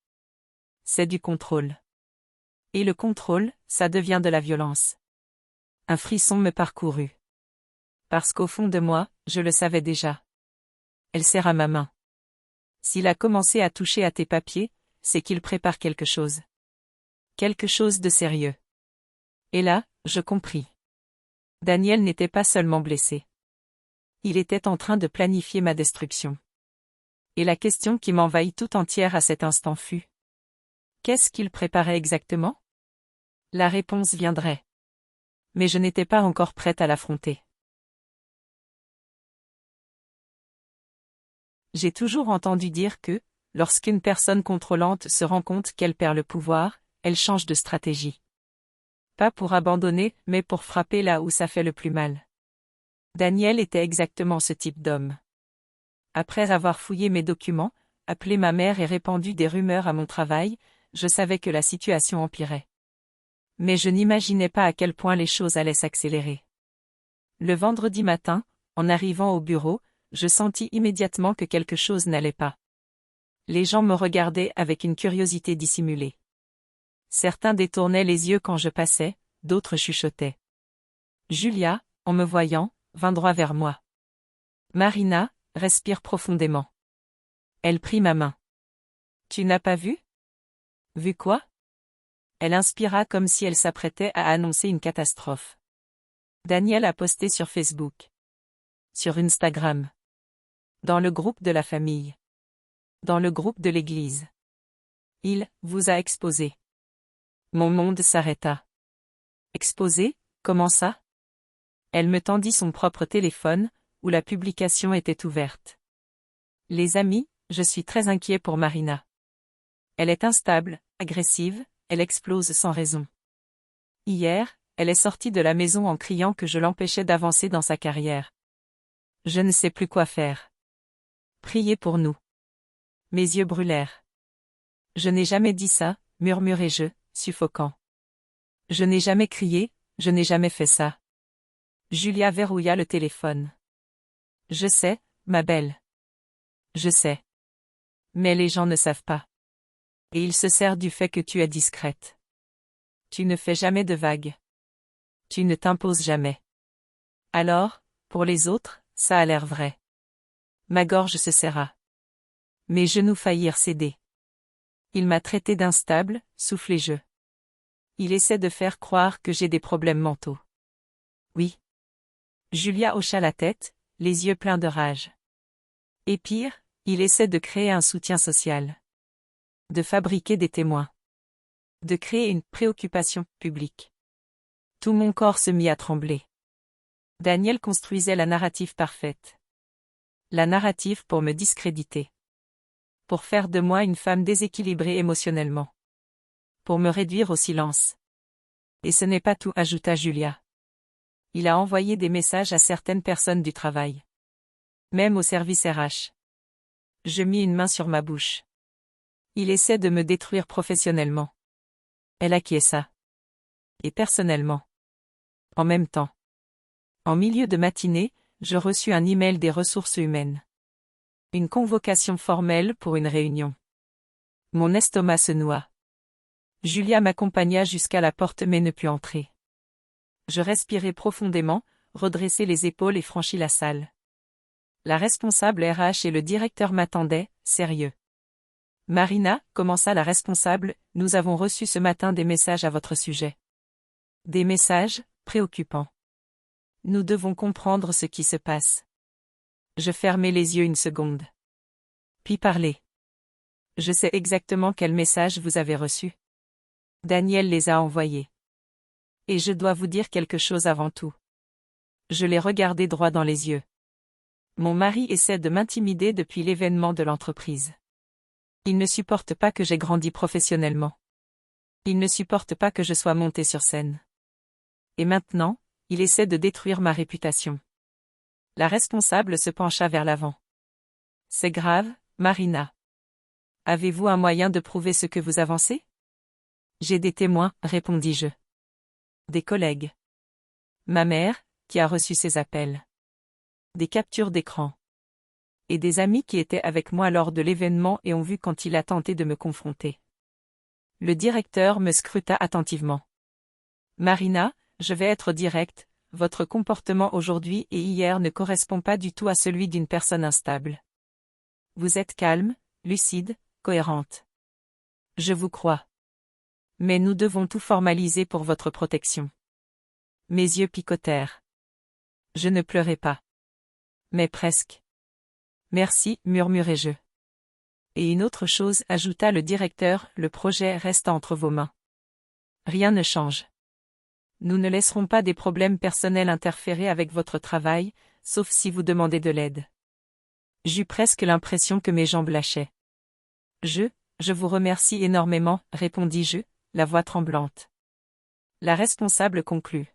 C'est du contrôle. Et le contrôle, ça devient de la violence. Un frisson me parcourut. Parce qu'au fond de moi, je le savais déjà. Elle serra ma main. S'il a commencé à toucher à tes papiers, c'est qu'il prépare quelque chose. Quelque chose de sérieux. Et là, je compris. Daniel n'était pas seulement blessé. Il était en train de planifier ma destruction. Et la question qui m'envahit tout entière à cet instant fut: qu'est-ce qu'il préparait exactement? La réponse viendrait. Mais je n'étais pas encore prête à l'affronter. J'ai toujours entendu dire que, lorsqu'une personne contrôlante se rend compte qu'elle perd le pouvoir, elle change de stratégie. Pas pour abandonner, mais pour frapper là où ça fait le plus mal. Daniel était exactement ce type d'homme. Après avoir fouillé mes documents, appelé ma mère et répandu des rumeurs à mon travail, je savais que la situation empirait. Mais je n'imaginais pas à quel point les choses allaient s'accélérer. Le vendredi matin, en arrivant au bureau, je sentis immédiatement que quelque chose n'allait pas. Les gens me regardaient avec une curiosité dissimulée. Certains détournaient les yeux quand je passais, d'autres chuchotaient. Julia, en me voyant, vint droit vers moi. Marina, respire profondément. Elle prit ma main. Tu n'as pas vu? Vu quoi? Elle inspira comme si elle s'apprêtait à annoncer une catastrophe. Daniel a posté sur Facebook. Sur Instagram. Dans le groupe de la famille. Dans le groupe de l'église. Il vous a exposé. Mon monde s'arrêta. Exposé? Comment ça? Elle me tendit son propre téléphone, où la publication était ouverte. Les amis, je suis très inquiet pour Marina. Elle est instable, agressive, elle explose sans raison. Hier, elle est sortie de la maison en criant que je l'empêchais d'avancer dans sa carrière. Je ne sais plus quoi faire. Priez pour nous. Mes yeux brûlèrent. Je n'ai jamais dit ça, murmurai-je, suffocant. Je n'ai jamais crié, je n'ai jamais fait ça. Julia verrouilla le téléphone. Je sais, ma belle. Je sais. Mais les gens ne savent pas. Et ils se servent du fait que tu es discrète. Tu ne fais jamais de vagues. Tu ne t'imposes jamais. Alors, pour les autres, ça a l'air vrai. Ma gorge se serra. Mes genoux faillirent céder. Il m'a traité d'instable, soufflai-je. Il essaie de faire croire que j'ai des problèmes mentaux. Oui. Julia hocha la tête, les yeux pleins de rage. Et pire, il essaie de créer un soutien social. De fabriquer des témoins. De créer une préoccupation publique. Tout mon corps se mit à trembler. Daniel construisait la narrative parfaite. La narrative pour me discréditer. Pour faire de moi une femme déséquilibrée émotionnellement. Pour me réduire au silence. Et ce n'est pas tout, ajouta Julia. Il a envoyé des messages à certaines personnes du travail. Même au service RH. Je mis une main sur ma bouche. Il essaie de me détruire professionnellement. Elle acquiesça. Et personnellement. En même temps. En milieu de matinée, je reçus un email des ressources humaines. Une convocation formelle pour une réunion. Mon estomac se noua. Julia m'accompagna jusqu'à la porte mais ne put entrer. Je respirai profondément, redressai les épaules et franchis la salle. La responsable RH et le directeur m'attendaient, sérieux. Marina, commença la responsable, nous avons reçu ce matin des messages à votre sujet. Des messages, préoccupants. Nous devons comprendre ce qui se passe. Je fermai les yeux une seconde. Puis parler. Je sais exactement quels messages vous avez reçus. Daniel les a envoyés. Et je dois vous dire quelque chose avant tout. Je l'ai regardé droit dans les yeux. Mon mari essaie de m'intimider depuis l'événement de l'entreprise. Il ne supporte pas que j'ai grandi professionnellement. Il ne supporte pas que je sois montée sur scène. Et maintenant, il essaie de détruire ma réputation. La responsable se pencha vers l'avant. C'est grave, Marina. Avez-vous un moyen de prouver ce que vous avancez? J'ai des témoins, répondis-je. Des collègues. Ma mère, qui a reçu ces appels. Des captures d'écran. Et des amis qui étaient avec moi lors de l'événement et ont vu quand il a tenté de me confronter. Le directeur me scruta attentivement. Marina, je vais être direct, votre comportement aujourd'hui et hier ne correspond pas du tout à celui d'une personne instable. Vous êtes calme, lucide, cohérente. Je vous crois. Mais nous devons tout formaliser pour votre protection. Mes yeux picotèrent. Je ne pleurai pas. Mais presque. Merci, murmurai-je. Et une autre chose, ajouta le directeur, le projet reste entre vos mains. Rien ne change. Nous ne laisserons pas des problèmes personnels interférer avec votre travail, sauf si vous demandez de l'aide. J'eus presque l'impression que mes jambes lâchaient. Je vous remercie énormément, répondis-je, la voix tremblante. La responsable conclut.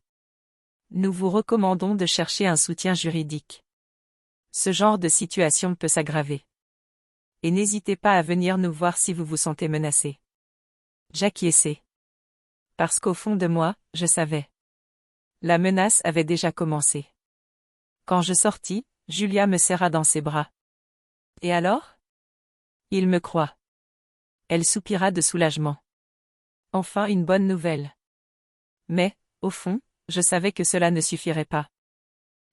Nous vous recommandons de chercher un soutien juridique. Ce genre de situation peut s'aggraver. Et n'hésitez pas à venir nous voir si vous vous sentez menacé. J'acquiesçai. Parce qu'au fond de moi, je savais. La menace avait déjà commencé. Quand je sortis, Julia me serra dans ses bras. Et alors? Il me croit. Elle soupira de soulagement. Enfin une bonne nouvelle. Mais, au fond, je savais que cela ne suffirait pas.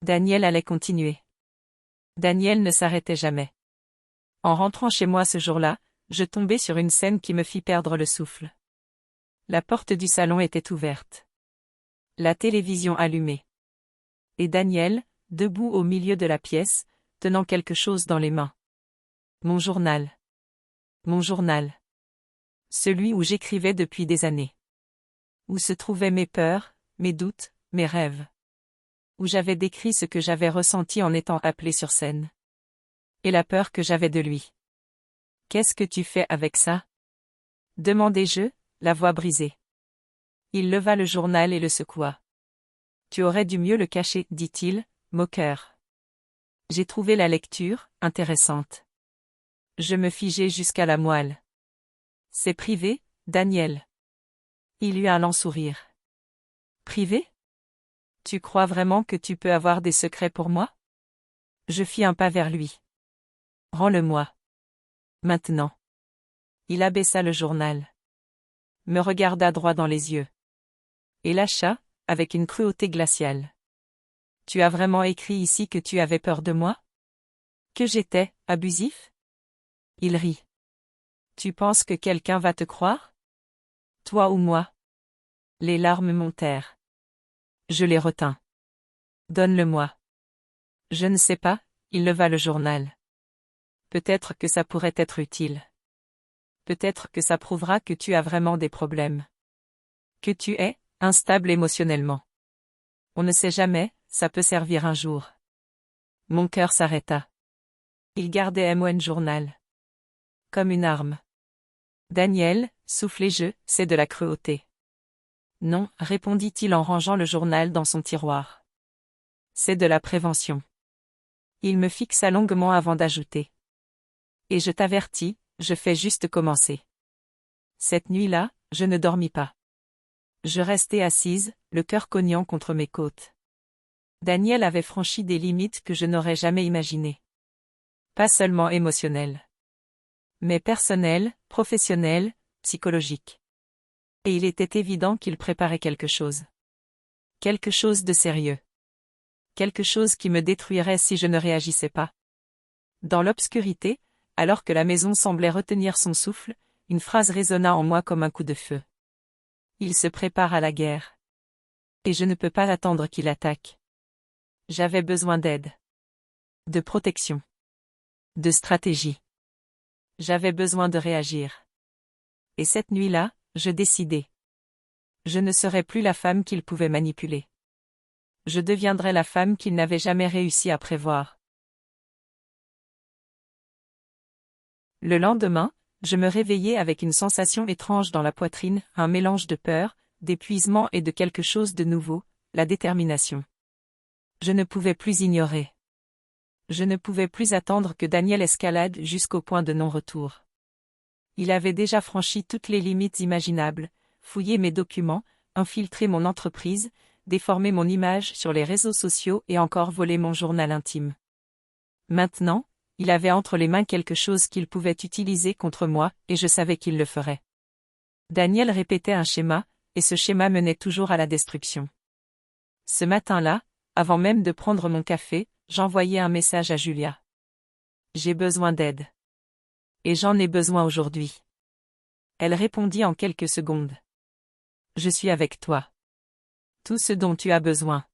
Daniel allait continuer. Daniel ne s'arrêtait jamais. En rentrant chez moi ce jour-là, je tombai sur une scène qui me fit perdre le souffle. La porte du salon était ouverte. La télévision allumée. Et Daniel, debout au milieu de la pièce, tenant quelque chose dans les mains. Mon journal. Mon journal. Celui où j'écrivais depuis des années. Où se trouvaient mes peurs, mes doutes, mes rêves. Où j'avais décrit ce que j'avais ressenti en étant appelé sur scène. Et la peur que j'avais de lui. Qu'est-ce que tu fais avec ça? Demandai-je, la voix brisée. Il leva le journal et le secoua. Tu aurais dû mieux le cacher, dit-il, moqueur. J'ai trouvé la lecture intéressante. Je me figeai jusqu'à la moelle. C'est privé, Daniel. Il eut un lent sourire. Privé? Tu crois vraiment que tu peux avoir des secrets pour moi? Je fis un pas vers lui. Rends-le-moi. Maintenant. Il abaissa le journal. Me regarda droit dans les yeux. Et lâcha, avec une cruauté glaciale. Tu as vraiment écrit ici que tu avais peur de moi? Que j'étais, abusif? Il rit. Tu penses que quelqu'un va te croire? Toi ou moi? Les larmes montèrent. Je les retins. Donne-le-moi. Je ne sais pas, il leva le journal. Peut-être que ça pourrait être utile. Peut-être que ça prouvera que tu as vraiment des problèmes. Que tu es instable émotionnellement. On ne sait jamais, ça peut servir un jour. Mon cœur s'arrêta. Il gardait mon journal. Comme une arme. Daniel, soufflai-je, c'est de la cruauté. Non, répondit-il en rangeant le journal dans son tiroir. C'est de la prévention. Il me fixa longuement avant d'ajouter. Et je t'avertis, je fais juste commencer. Cette nuit-là, je ne dormis pas. Je restai assise, le cœur cognant contre mes côtes. Daniel avait franchi des limites que je n'aurais jamais imaginées. Pas seulement émotionnelles. Mais personnelles, professionnelles, psychologiques. Et il était évident qu'il préparait quelque chose. Quelque chose de sérieux. Quelque chose qui me détruirait si je ne réagissais pas. Dans l'obscurité, alors que la maison semblait retenir son souffle, une phrase résonna en moi comme un coup de feu. Il se prépare à la guerre. Et je ne peux pas attendre qu'il attaque. J'avais besoin d'aide. De protection. De stratégie. J'avais besoin de réagir. Et cette nuit-là, je décidai. Je ne serais plus la femme qu'il pouvait manipuler. Je deviendrais la femme qu'il n'avait jamais réussi à prévoir. Le lendemain, je me réveillai avec une sensation étrange dans la poitrine, un mélange de peur, d'épuisement et de quelque chose de nouveau, la détermination. Je ne pouvais plus ignorer. Je ne pouvais plus attendre que Daniel escalade jusqu'au point de non-retour. Il avait déjà franchi toutes les limites imaginables, fouillé mes documents, infiltré mon entreprise, déformé mon image sur les réseaux sociaux et encore volé mon journal intime. Maintenant, il avait entre les mains quelque chose qu'il pouvait utiliser contre moi, et je savais qu'il le ferait. Daniel répétait un schéma, et ce schéma menait toujours à la destruction. Ce matin-là, avant même de prendre mon café, j'envoyai un message à Julia. J'ai besoin d'aide. Et j'en ai besoin aujourd'hui. Elle répondit en quelques secondes. Je suis avec toi. Tout ce dont tu as besoin.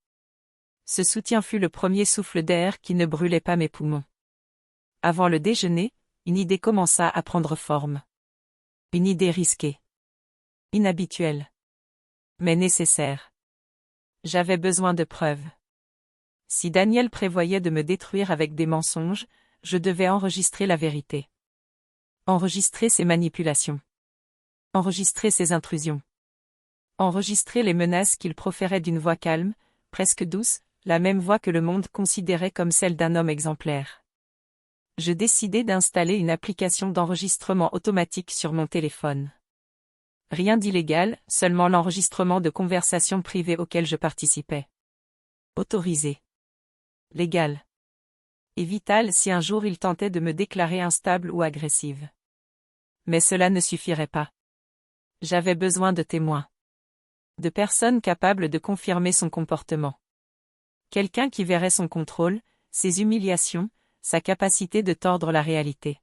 Ce soutien fut le premier souffle d'air qui ne brûlait pas mes poumons. Avant le déjeuner, une idée commença à prendre forme. Une idée risquée. Inhabituelle. Mais nécessaire. J'avais besoin de preuves. Si Daniel prévoyait de me détruire avec des mensonges, je devais enregistrer la vérité. Enregistrer ses manipulations. Enregistrer ses intrusions. Enregistrer les menaces qu'il proférait d'une voix calme, presque douce, la même voix que le monde considérait comme celle d'un homme exemplaire. Je décidai d'installer une application d'enregistrement automatique sur mon téléphone. Rien d'illégal, seulement l'enregistrement de conversations privées auxquelles je participais. Autorisé. Légal. Et vital si un jour il tentait de me déclarer instable ou agressive. Mais cela ne suffirait pas. J'avais besoin de témoins. De personnes capables de confirmer son comportement. Quelqu'un qui verrait son contrôle, ses humiliations, sa capacité de tordre la réalité.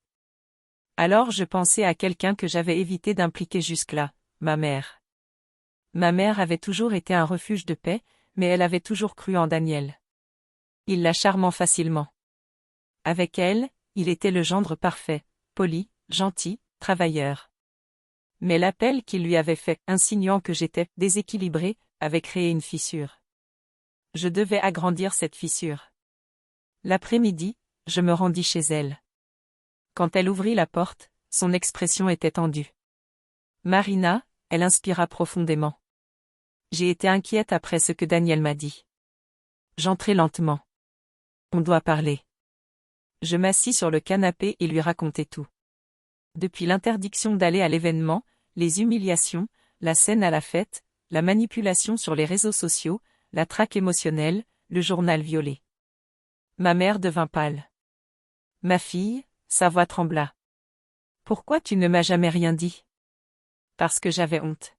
Alors je pensais à quelqu'un que j'avais évité d'impliquer jusque-là, ma mère. Ma mère avait toujours été un refuge de paix, mais elle avait toujours cru en Daniel. Il la charmant facilement. Avec elle, il était le gendre parfait, poli, gentil, travailleur. Mais l'appel qu'il lui avait fait, insinuant que j'étais déséquilibré, avait créé une fissure. Je devais agrandir cette fissure. L'après-midi, je me rendis chez elle. Quand elle ouvrit la porte, son expression était tendue. Marina, elle inspira profondément. J'ai été inquiète après ce que Daniel m'a dit. J'entrai lentement. On doit parler. Je m'assis sur le canapé et lui racontai tout. Depuis l'interdiction d'aller à l'événement, les humiliations, la scène à la fête, la manipulation sur les réseaux sociaux, la traque émotionnelle, le journal violé. Ma mère devint pâle. Ma fille, sa voix trembla. Pourquoi tu ne m'as jamais rien dit? Parce que j'avais honte.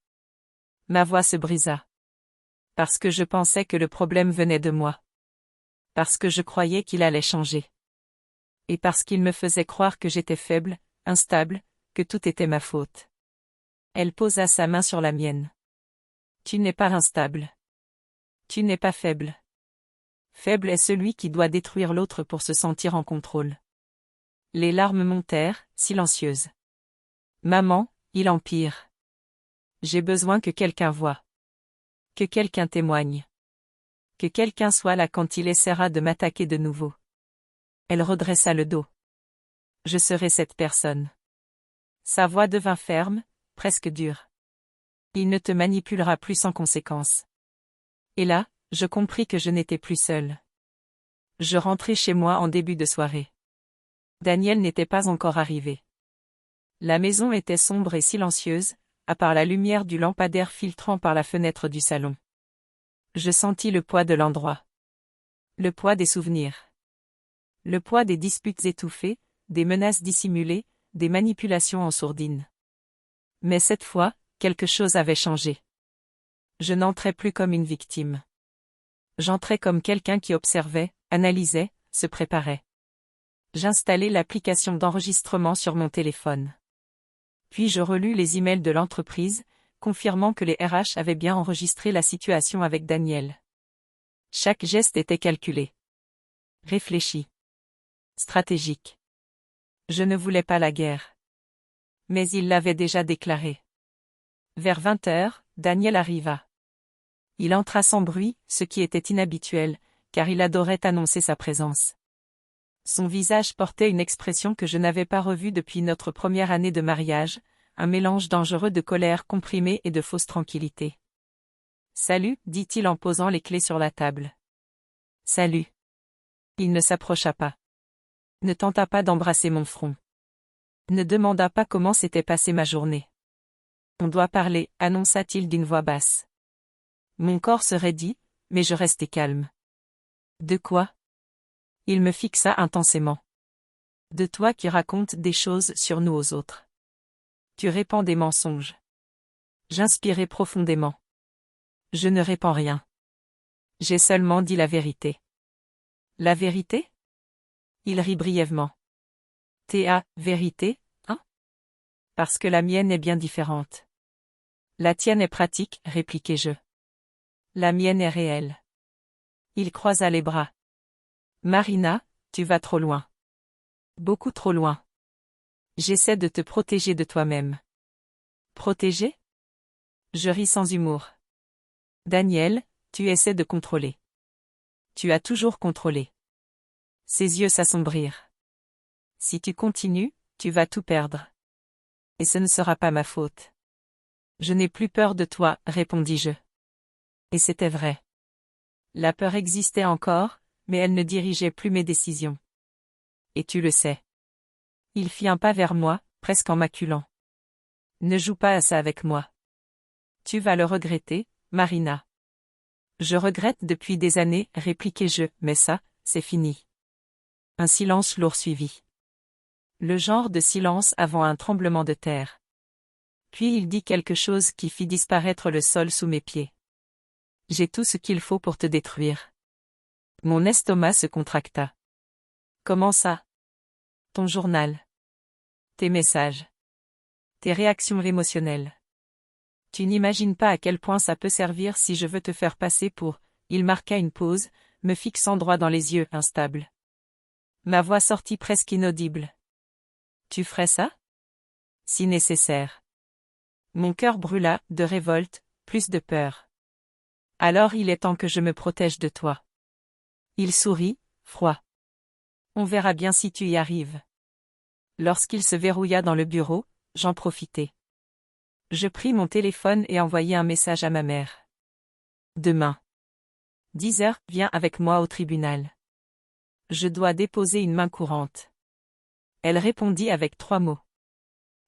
Ma voix se brisa. Parce que je pensais que le problème venait de moi. Parce que je croyais qu'il allait changer. Et parce qu'il me faisait croire que j'étais faible, instable, que tout était ma faute. Elle posa sa main sur la mienne. Tu n'es pas instable. Tu n'es pas faible. Faible est celui qui doit détruire l'autre pour se sentir en contrôle. Les larmes montèrent, silencieuses. Maman, il empire. J'ai besoin que quelqu'un voie. Que quelqu'un témoigne. Que quelqu'un soit là quand il essaiera de m'attaquer de nouveau. Elle redressa le dos. Je serai cette personne. Sa voix devint ferme, presque dure. Il ne te manipulera plus sans conséquence. Et là, je compris que je n'étais plus seule. Je rentrai chez moi en début de soirée. Daniel n'était pas encore arrivé. La maison était sombre et silencieuse, à part la lumière du lampadaire filtrant par la fenêtre du salon. Je sentis le poids de l'endroit. Le poids des souvenirs. Le poids des disputes étouffées, des menaces dissimulées, des manipulations en sourdine. Mais cette fois, quelque chose avait changé. Je n'entrais plus comme une victime. J'entrais comme quelqu'un qui observait, analysait, se préparait. J'installai l'application d'enregistrement sur mon téléphone. Puis je relus les emails de l'entreprise, confirmant que les RH avaient bien enregistré la situation avec Daniel. Chaque geste était calculé. Réfléchi. Stratégique. Je ne voulais pas la guerre. Mais il l'avait déjà déclarée. Vers 20h, Daniel arriva. Il entra sans bruit, ce qui était inhabituel, car il adorait annoncer sa présence. Son visage portait une expression que je n'avais pas revue depuis notre première année de mariage, un mélange dangereux de colère comprimée et de fausse tranquillité. « Salut » dit-il en posant les clés sur la table. « Salut ». Il ne s'approcha pas. Ne tenta pas d'embrasser mon front. Ne demanda pas comment s'était passée ma journée. « On doit parler » annonça-t-il d'une voix basse. Mon corps se raidit, mais je restai calme. « De quoi ?» Il me fixa intensément. « De toi qui racontes des choses sur nous aux autres. Tu répands des mensonges. » J'inspirai profondément. Je ne répands rien. J'ai seulement dit la vérité. La vérité? Il rit brièvement. Ta vérité, hein? Parce que la mienne est bien différente. La tienne est pratique, répliquai-je. La mienne est réelle. Il croisa les bras. Marina, tu vas trop loin. Beaucoup trop loin. J'essaie de te protéger de toi-même. Protéger? Je ris sans humour. Daniel, tu essaies de contrôler. Tu as toujours contrôlé. Ses yeux s'assombrirent. Si tu continues, tu vas tout perdre. Et ce ne sera pas ma faute. Je n'ai plus peur de toi, répondis-je. Et c'était vrai. La peur existait encore, mais elle ne dirigeait plus mes décisions. Et tu le sais. Il fit un pas vers moi, presque en m'acculant. Ne joue pas à ça avec moi. Tu vas le regretter, Marina. Je regrette depuis des années, répliquai-je, mais ça, c'est fini. Un silence lourd suivit. Le genre de silence avant un tremblement de terre. Puis il dit quelque chose qui fit disparaître le sol sous mes pieds. J'ai tout ce qu'il faut pour te détruire. Mon estomac se contracta. Comment ça? Ton journal. Tes messages. Tes réactions émotionnelles. Tu n'imagines pas à quel point ça peut servir si je veux te faire passer pour... Il marqua une pause, me fixant droit dans les yeux, instable. Ma voix sortit presque inaudible. Tu ferais ça? Si nécessaire. Mon cœur brûla, de révolte, plus de peur. Alors il est temps que je me protège de toi. Il sourit, froid. On verra bien si tu y arrives. Lorsqu'il se verrouilla dans le bureau, j'en profitai. Je pris mon téléphone et envoyai un message à ma mère. Demain. 10 heures, viens avec moi au tribunal. Je dois déposer une main courante. Elle répondit avec 3 mots.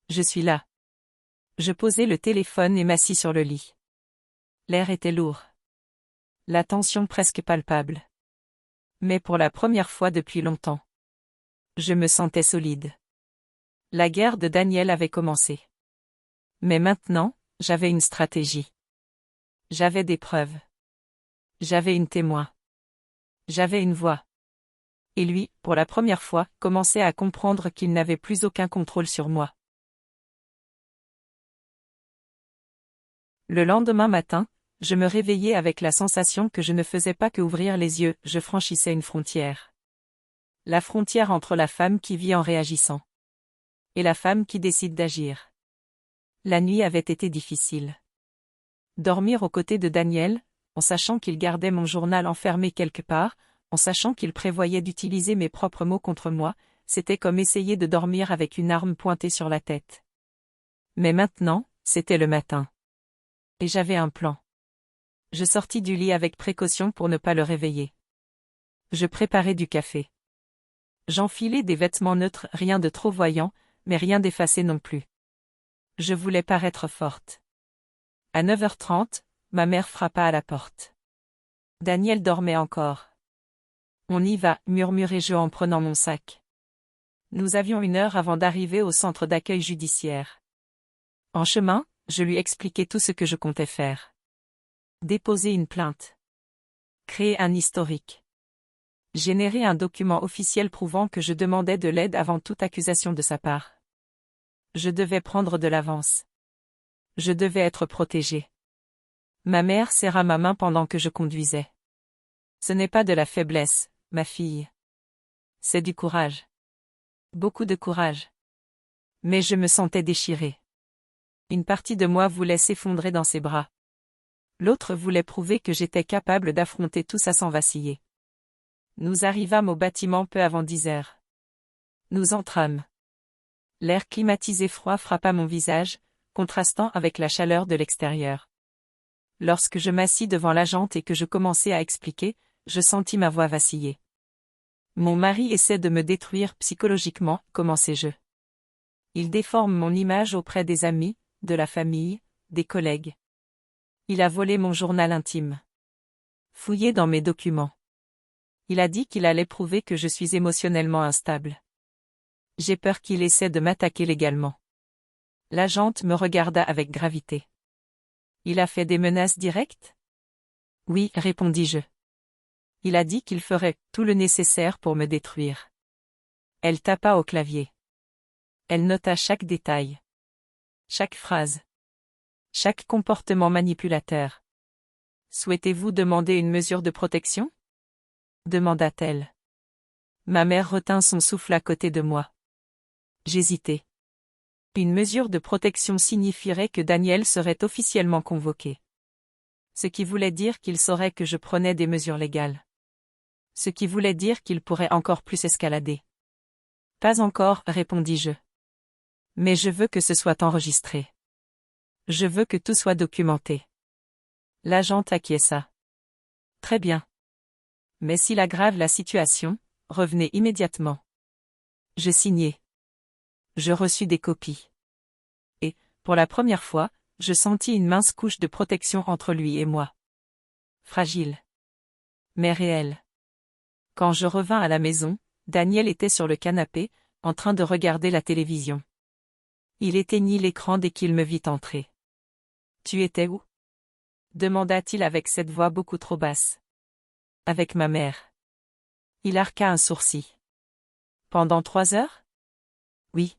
Je suis là. Je posai le téléphone et m'assis sur le lit. L'air était lourd. La tension presque palpable. Mais pour la première fois depuis longtemps. Je me sentais solide. La guerre de Daniel avait commencé. Mais maintenant, j'avais une stratégie. J'avais des preuves. J'avais une témoin. J'avais une voix. Et lui, pour la première fois, commençait à comprendre qu'il n'avait plus aucun contrôle sur moi. Le lendemain matin, je me réveillai avec la sensation que je ne faisais pas que ouvrir les yeux, je franchissais une frontière. La frontière entre la femme qui vit en réagissant. Et la femme qui décide d'agir. La nuit avait été difficile. Dormir aux côtés de Daniel, en sachant qu'il gardait mon journal enfermé quelque part, en sachant qu'il prévoyait d'utiliser mes propres mots contre moi, c'était comme essayer de dormir avec une arme pointée sur la tête. Mais maintenant, c'était le matin. Et j'avais un plan. Je sortis du lit avec précaution pour ne pas le réveiller. Je préparai du café. J'enfilai des vêtements neutres, rien de trop voyant, mais rien d'effacé non plus. Je voulais paraître forte. À 9h30, ma mère frappa à la porte. Daniel dormait encore. On y va, murmurai-je en prenant mon sac. Nous avions 1 heure avant d'arriver au centre d'accueil judiciaire. En chemin, je lui expliquai tout ce que je comptais faire. Déposer une plainte. Créer un historique. Générer un document officiel prouvant que je demandais de l'aide avant toute accusation de sa part. Je devais prendre de l'avance. Je devais être protégée. Ma mère serra ma main pendant que je conduisais. Ce n'est pas de la faiblesse, ma fille. C'est du courage. Beaucoup de courage. Mais je me sentais déchirée. Une partie de moi voulait s'effondrer dans ses bras. L'autre voulait prouver que j'étais capable d'affronter tout ça sans vaciller. Nous arrivâmes au bâtiment peu avant 10 heures. Nous entrâmes. L'air climatisé froid frappa mon visage, contrastant avec la chaleur de l'extérieur. Lorsque je m'assis devant l'agente et que je commençai à expliquer, je sentis ma voix vaciller. Mon mari essaie de me détruire psychologiquement, commençai-je. Il déforme mon image auprès des amis, de la famille, des collègues. Il a volé mon journal intime. Fouillé dans mes documents. Il a dit qu'il allait prouver que je suis émotionnellement instable. J'ai peur qu'il essaie de m'attaquer légalement. L'agente me regarda avec gravité. Il a fait des menaces directes? Oui, répondis-je. Il a dit qu'il ferait tout le nécessaire pour me détruire. Elle tapa au clavier. Elle nota chaque détail. Chaque phrase. Chaque comportement manipulateur. Souhaitez-vous demander une mesure de protection? demanda-t-elle. Ma mère retint son souffle à côté de moi. J'hésitais. Une mesure de protection signifierait que Daniel serait officiellement convoqué. Ce qui voulait dire qu'il saurait que je prenais des mesures légales. Ce qui voulait dire qu'il pourrait encore plus escalader. Pas encore, répondis-je. Mais je veux que ce soit enregistré. Je veux que tout soit documenté. L'agent acquiesça. Très bien. Mais s'il aggrave la situation, revenez immédiatement. Je signai. Je reçus des copies. Et, pour la première fois, je sentis une mince couche de protection entre lui et moi. Fragile. Mais réelle. Quand je revins à la maison, Daniel était sur le canapé, en train de regarder la télévision. Il éteignit l'écran dès qu'il me vit entrer. « Tu étais où » demanda-t-il avec cette voix beaucoup trop basse. « Avec ma mère. » Il arqua un sourcil. « Pendant 3 heures » ? « Oui. »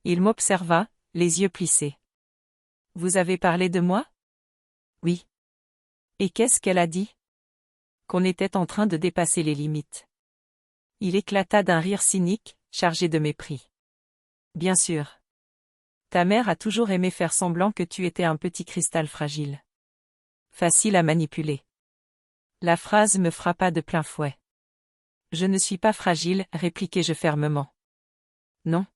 Il m'observa, les yeux plissés. « Vous avez parlé de moi » ? « Oui. » « Et qu'est-ce qu'elle a dit » ? « Qu'on était en train de dépasser les limites. » Il éclata d'un rire cynique, chargé de mépris. « Bien sûr. Ta mère a toujours aimé faire semblant que tu étais un petit cristal fragile. Facile à manipuler. » La phrase me frappa de plein fouet. « Je ne suis pas fragile, répliquai-je fermement. »« Non. »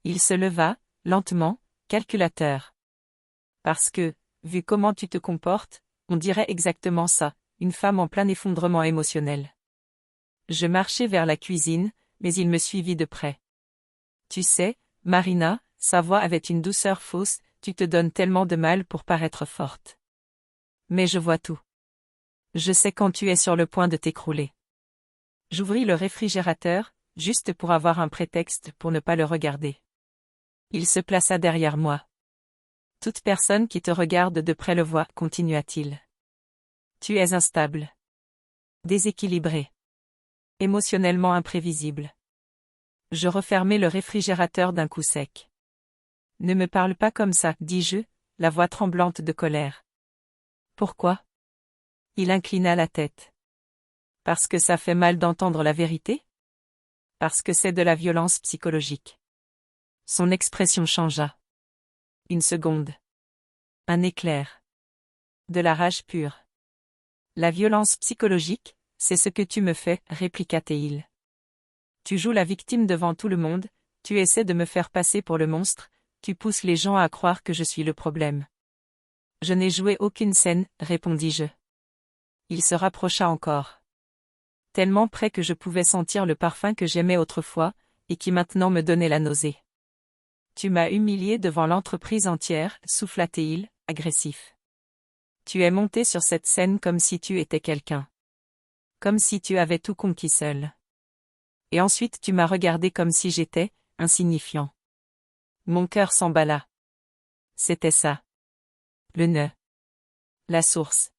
Il se leva, lentement, calculateur. « Parce que, vu comment tu te comportes, on dirait exactement ça, une femme en plein effondrement émotionnel. » Je marchai vers la cuisine, mais il me suivit de près. « Tu sais, Marina, » sa voix avait une douceur fausse, « tu te donnes tellement de mal pour paraître forte. Mais je vois tout. Je sais quand tu es sur le point de t'écrouler. » J'ouvris le réfrigérateur, juste pour avoir un prétexte pour ne pas le regarder. Il se plaça derrière moi. « Toute personne qui te regarde de près le voit, » continua-t-il. « Tu es instable. Déséquilibré. Émotionnellement imprévisible. » Je refermai le réfrigérateur d'un coup sec. « Ne me parle pas comme ça, » dis-je, la voix tremblante de colère. « Pourquoi » Il inclina la tête. « Parce que ça fait mal d'entendre la vérité ? Parce que c'est de la violence psychologique. » Son expression changea. Une seconde. Un éclair. De la rage pure. « La violence psychologique, c'est ce que tu me fais, » répliqua-t-il. « Tu joues la victime devant tout le monde, tu essaies de me faire passer pour le monstre, tu pousses les gens à croire que je suis le problème. » « Je n'ai joué aucune scène, » répondis-je. Il se rapprocha encore. Tellement près que je pouvais sentir le parfum que j'aimais autrefois, et qui maintenant me donnait la nausée. « Tu m'as humilié devant l'entreprise entière, » souffla-t-il, agressif. « Tu es monté sur cette scène comme si tu étais quelqu'un. Comme si tu avais tout conquis seul. Et ensuite tu m'as regardé comme si j'étais, insignifiant. » Mon cœur s'emballa. C'était ça. Le nœud. La source.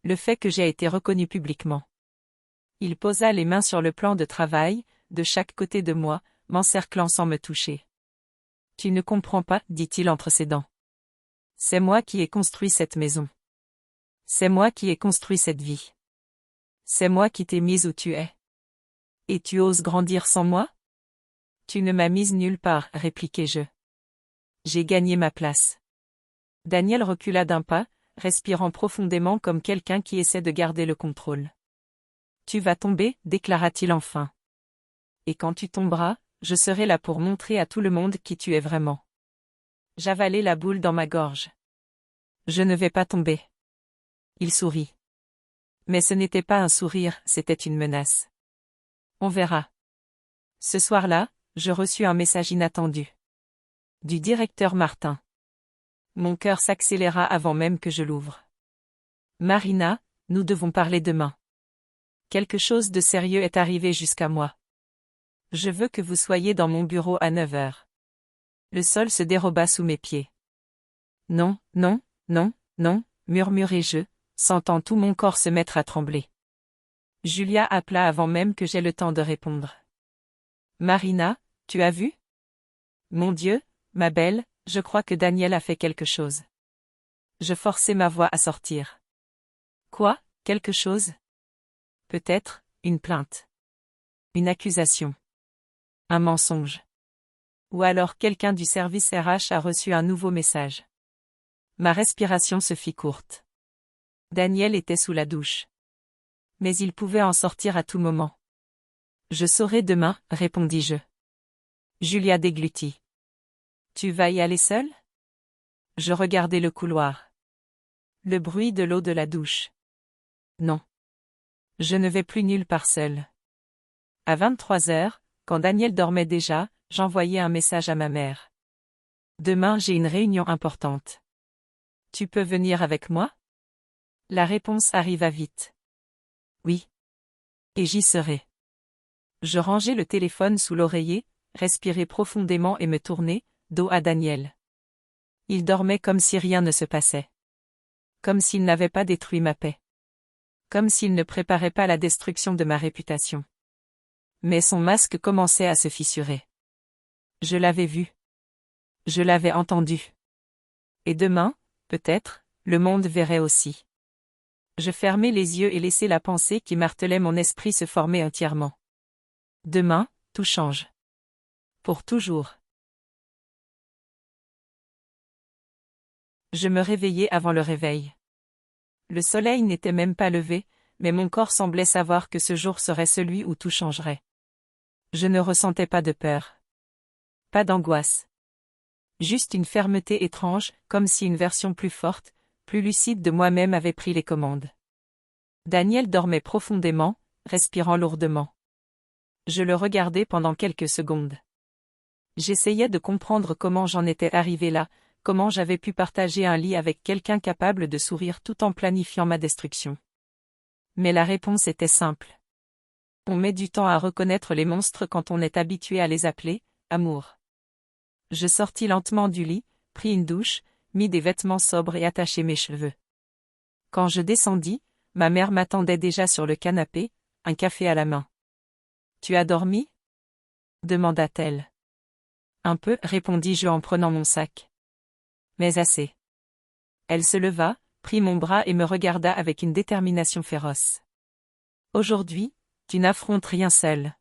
Le fait que j'ai été reconnu publiquement. Il posa les mains sur le plan de travail, de chaque côté de moi, m'encerclant sans me toucher. « Tu ne comprends pas, » dit-il entre ses dents. « C'est moi qui ai construit cette maison. C'est moi qui ai construit cette vie. C'est moi qui t'ai mise où tu es. Et tu oses grandir sans moi ? Tu ne m'as mise nulle part, répliquai-je. J'ai gagné ma place. » Daniel recula d'un pas, respirant profondément comme quelqu'un qui essaie de garder le contrôle. « Tu vas tomber, » déclara-t-il enfin. « Et quand tu tomberas, je serai là pour montrer à tout le monde qui tu es vraiment. » J'avalai la boule dans ma gorge. « Je ne vais pas tomber. » Il sourit. Mais ce n'était pas un sourire, c'était une menace. « On verra. » Ce soir-là, je reçus un message inattendu. Du directeur Martin. Mon cœur s'accéléra avant même que je l'ouvre. « Marina, nous devons parler demain. Quelque chose de sérieux est arrivé jusqu'à moi. Je veux que vous soyez dans mon bureau à 9 heures. » Le sol se déroba sous mes pieds. « Non, non, non, non, » murmurai-je, sentant tout mon corps se mettre à trembler. Julia appela avant même que j'aie le temps de répondre. « Marina, tu as vu ? » « Mon Dieu, ma belle, je crois que Daniel a fait quelque chose. » Je forçai ma voix à sortir. « Quoi, quelque chose ? Peut-être, une plainte. Une accusation. Un mensonge. Ou alors quelqu'un du service RH a reçu un nouveau message. Ma respiration se fit courte. Daniel était sous la douche. Mais il pouvait en sortir à tout moment. Je saurai demain, répondis-je. Julia déglutit. Tu vas y aller seule? Je regardai le couloir. Le bruit de l'eau de la douche. Non. Je ne vais plus nulle part seule. À 23 heures, quand Daniel dormait déjà, j'envoyai un message à ma mère. Demain j'ai une réunion importante. Tu peux venir avec moi? La réponse arriva vite. Oui. Et j'y serai. Je rangeai le téléphone sous l'oreiller, respirai profondément et me tournai, dos à Daniel. Il dormait comme si rien ne se passait. Comme s'il n'avait pas détruit ma paix. Comme s'il ne préparait pas la destruction de ma réputation. Mais son masque commençait à se fissurer. Je l'avais vu. Je l'avais entendu. Et demain, peut-être, le monde verrait aussi. Je fermai les yeux et laissai la pensée qui martelait mon esprit se former entièrement. Demain, tout change. Pour toujours. Je me réveillai avant le réveil. Le soleil n'était même pas levé, mais mon corps semblait savoir que ce jour serait celui où tout changerait. Je ne ressentais pas de peur. Pas d'angoisse. Juste une fermeté étrange, comme si une version plus forte, plus lucide de moi-même avait pris les commandes. Daniel dormait profondément, respirant lourdement. Je le regardais pendant quelques secondes. J'essayais de comprendre comment j'en étais arrivé là, comment j'avais pu partager un lit avec quelqu'un capable de sourire tout en planifiant ma destruction. Mais la réponse était simple. On met du temps à reconnaître les monstres quand on est habitué à les appeler « amour ». Je sortis lentement du lit, pris une douche, mis des vêtements sobres et attaché mes cheveux. Quand je descendis, ma mère m'attendait déjà sur le canapé, un café à la main. « Tu as dormi ?» demanda-t-elle. « Un peu, répondis-je en prenant mon sac. Mais assez. » Elle se leva, prit mon bras et me regarda avec une détermination féroce. « Aujourd'hui, tu n'affrontes rien seul.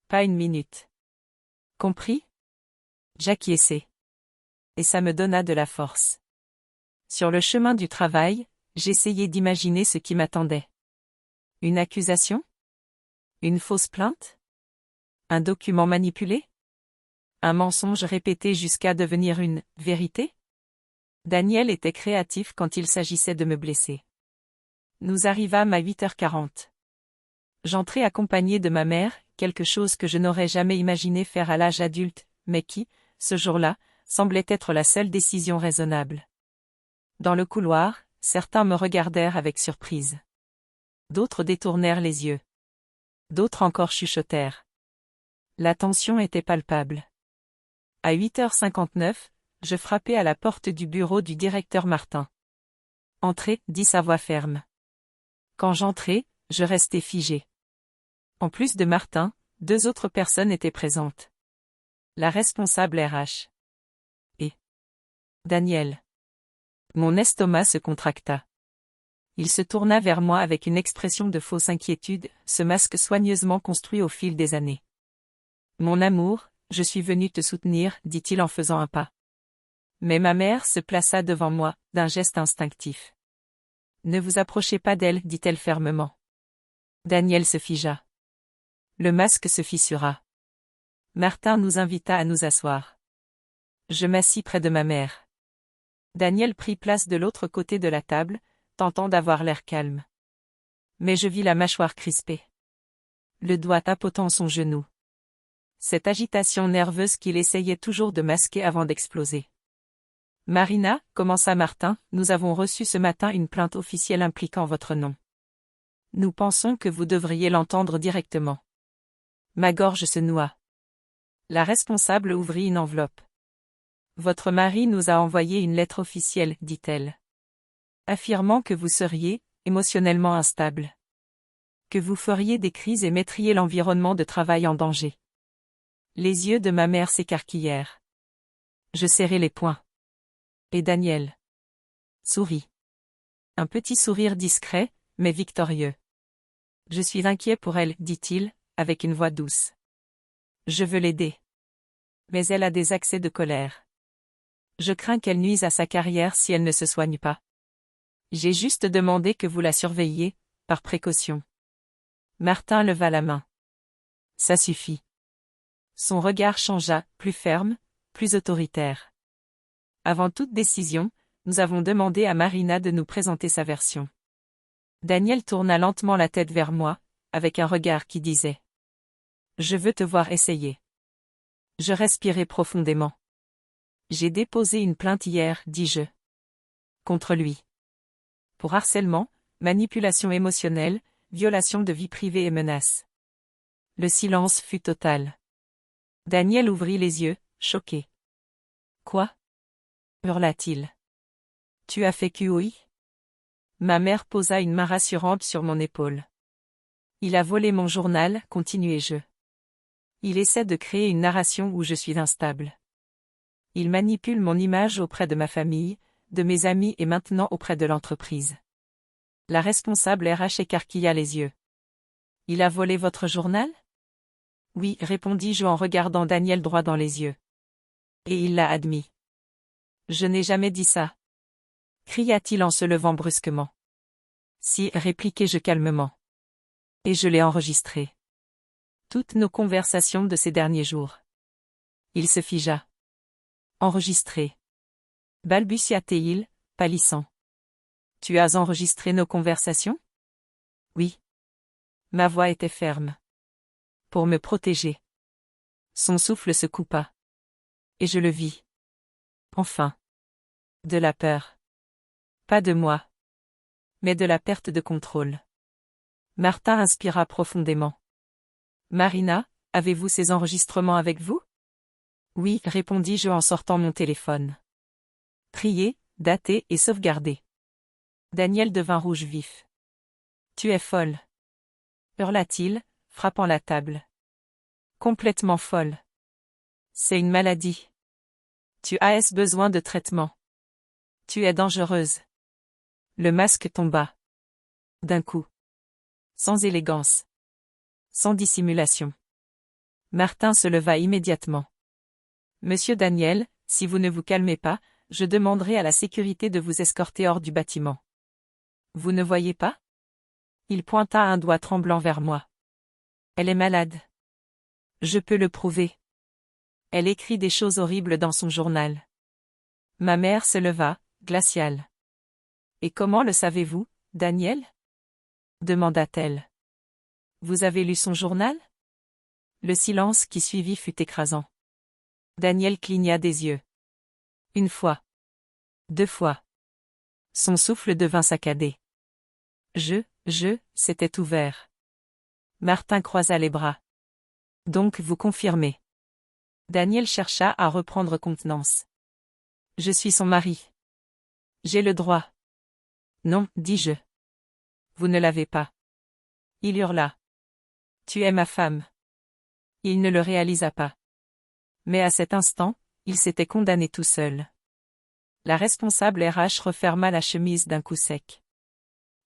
Pas une minute. Compris ? » J'acquiesçai. Et ça me donna de la force. Sur le chemin du travail, j'essayai d'imaginer ce qui m'attendait. Une accusation ? Une fausse plainte ? Un document manipulé ? Un mensonge répété jusqu'à devenir une « vérité » ? Daniel était créatif quand il s'agissait de me blesser. Nous arrivâmes à 8h40. J'entrai accompagné de ma mère, quelque chose que je n'aurais jamais imaginé faire à l'âge adulte, mais qui, ce jour-là, semblait être la seule décision raisonnable. Dans le couloir, certains me regardèrent avec surprise. D'autres détournèrent les yeux. D'autres encore chuchotèrent. La tension était palpable. À 8h59, je frappai à la porte du bureau du directeur Martin. « Entrez » dit sa voix ferme. Quand j'entrai, je restai figé. En plus de Martin, 2 autres personnes étaient présentes. La responsable RH. Et Daniel. Mon estomac se contracta. Il se tourna vers moi avec une expression de fausse inquiétude, ce masque soigneusement construit au fil des années. « Mon amour, je suis venu te soutenir, dit-il en faisant un pas. Mais ma mère se plaça devant moi, d'un geste instinctif. « Ne vous approchez pas d'elle, dit-elle fermement. » Daniel se figea. Le masque se fissura. Martin nous invita à nous asseoir. Je m'assis près de ma mère. Daniel prit place de l'autre côté de la table, tentant d'avoir l'air calme. Mais je vis la mâchoire crispée. Le doigt tapotant son genou. Cette agitation nerveuse qu'il essayait toujours de masquer avant d'exploser. « Marina, commença Martin, nous avons reçu ce matin une plainte officielle impliquant votre nom. Nous pensons que vous devriez l'entendre directement. » Ma gorge se noua. La responsable ouvrit une enveloppe. « Votre mari nous a envoyé une lettre officielle, dit-elle. Affirmant que vous seriez, émotionnellement instable. Que vous feriez des crises et mettriez l'environnement de travail en danger. » Les yeux de ma mère s'écarquillèrent. Je serrai les poings. Et Daniel sourit. Un petit sourire discret, mais victorieux. Je suis inquiet pour elle, dit-il, avec une voix douce. Je veux l'aider. Mais elle a des accès de colère. Je crains qu'elle nuise à sa carrière si elle ne se soigne pas. J'ai juste demandé que vous la surveilliez, par précaution. Martin leva la main. Ça suffit. Son regard changea, plus ferme, plus autoritaire. Avant toute décision, nous avons demandé à Marina de nous présenter sa version. Daniel tourna lentement la tête vers moi, avec un regard qui disait « Je veux te voir essayer ». Je respirai profondément. J'ai déposé une plainte hier, dis-je. Contre lui. Pour harcèlement, manipulation émotionnelle, violation de vie privée et menaces. Le silence fut total. Daniel ouvrit les yeux, choqué. Quoi? Hurla-t-il. Tu as fait QOI? Ma mère posa une main rassurante sur mon épaule. Il a volé mon journal, continuai-je. Il essaie de créer une narration où je suis instable. Il manipule mon image auprès de ma famille, de mes amis et maintenant auprès de l'entreprise. La responsable RH écarquilla les yeux. Il a volé votre journal? Oui, répondis-je en regardant Daniel droit dans les yeux. Et il l'a admis. Je n'ai jamais dit ça. Cria-t-il en se levant brusquement. Si, répliquai-je calmement. Et je l'ai enregistré. Toutes nos conversations de ces derniers jours. Il se figea. Enregistré. Balbutia-t-il, pâlissant. Tu as enregistré nos conversations? Oui. Ma voix était ferme. Pour me protéger. Son souffle se coupa. Et je le vis. Enfin. De la peur. Pas de moi. Mais de la perte de contrôle. Martin inspira profondément. Marina, avez-vous ces enregistrements avec vous? Oui, répondis-je en sortant mon téléphone. Trié, daté et sauvegardé. Daniel devint rouge vif. Tu es folle. Hurla-t-il, frappant la table. Complètement folle. C'est une maladie. Tu as besoin de traitement. Tu es dangereuse. Le masque tomba. D'un coup. Sans élégance. Sans dissimulation. Martin se leva immédiatement. Monsieur Daniel, si vous ne vous calmez pas, je demanderai à la sécurité de vous escorter hors du bâtiment. Vous ne voyez pas? Il pointa un doigt tremblant vers moi. Elle est malade. Je peux le prouver. Elle écrit des choses horribles dans son journal. Ma mère se leva, glaciale. Et comment le savez-vous, Daniel? Demanda-t-elle. Vous avez lu son journal? Le silence qui suivit fut écrasant. Daniel cligna des yeux. Une fois. 2 fois. Son souffle devint saccadé. S'était ouvert. Martin croisa les bras. Donc vous confirmez. Daniel chercha à reprendre contenance. Je suis son mari. J'ai le droit. Non, dis-je. Vous ne l'avez pas. Il hurla. Tu es ma femme. Il ne le réalisa pas. Mais à cet instant, il s'était condamné tout seul. La responsable RH referma la chemise d'un coup sec.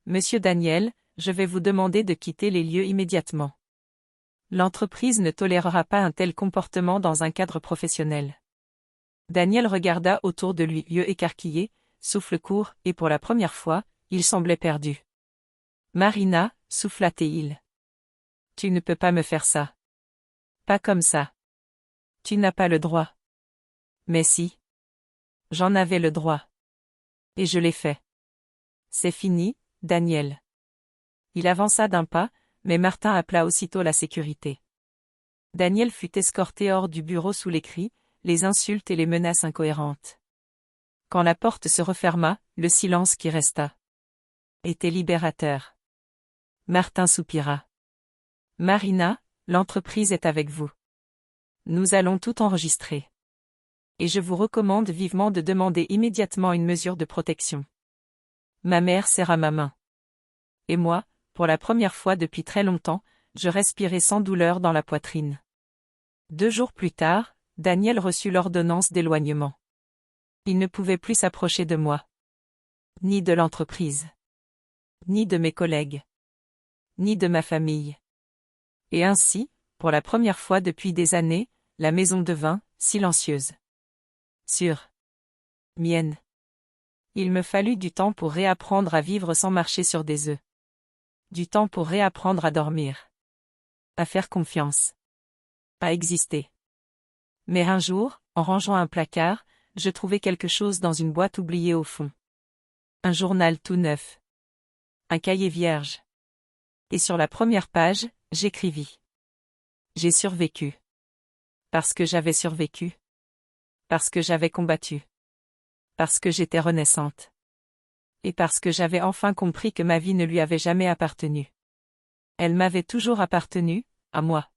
Monsieur Daniel, je vais vous demander de quitter les lieux immédiatement. L'entreprise ne tolérera pas un tel comportement dans un cadre professionnel. Daniel regarda autour de lui, yeux écarquillés, souffle court, et pour la première fois, il semblait perdu. Marina, souffla-t-il. Tu ne peux pas me faire ça. Pas comme ça. Tu n'as pas le droit. Mais si. J'en avais le droit. Et je l'ai fait. C'est fini, Daniel. Il avança d'un pas, mais Martin appela aussitôt la sécurité. Daniel fut escorté hors du bureau sous les cris, les insultes et les menaces incohérentes. Quand la porte se referma, le silence qui resta était libérateur. Martin soupira. Marina, l'entreprise est avec vous. Nous allons tout enregistrer. Et je vous recommande vivement de demander immédiatement une mesure de protection. Ma mère serra ma main. Et moi, pour la première fois depuis très longtemps, je respirai sans douleur dans la poitrine. 2 jours plus tard, Daniel reçut l'ordonnance d'éloignement. Il ne pouvait plus s'approcher de moi. Ni de l'entreprise. Ni de mes collègues. ni de ma famille. Et ainsi, pour la première fois depuis des années, la maison devint silencieuse. Sûre. Mienne. Il me fallut du temps pour réapprendre à vivre sans marcher sur des œufs. Du temps pour réapprendre à dormir. À faire confiance. À exister. Mais un jour, en rangeant un placard, je trouvai quelque chose dans une boîte oubliée au fond. Un journal tout neuf. Un cahier vierge. Et sur la première page, j'écrivis. J'ai survécu. Parce que j'avais survécu. Parce que j'avais combattu. Parce que j'étais renaissante. Et parce que j'avais enfin compris que ma vie ne lui avait jamais appartenu. Elle m'avait toujours appartenu, à moi.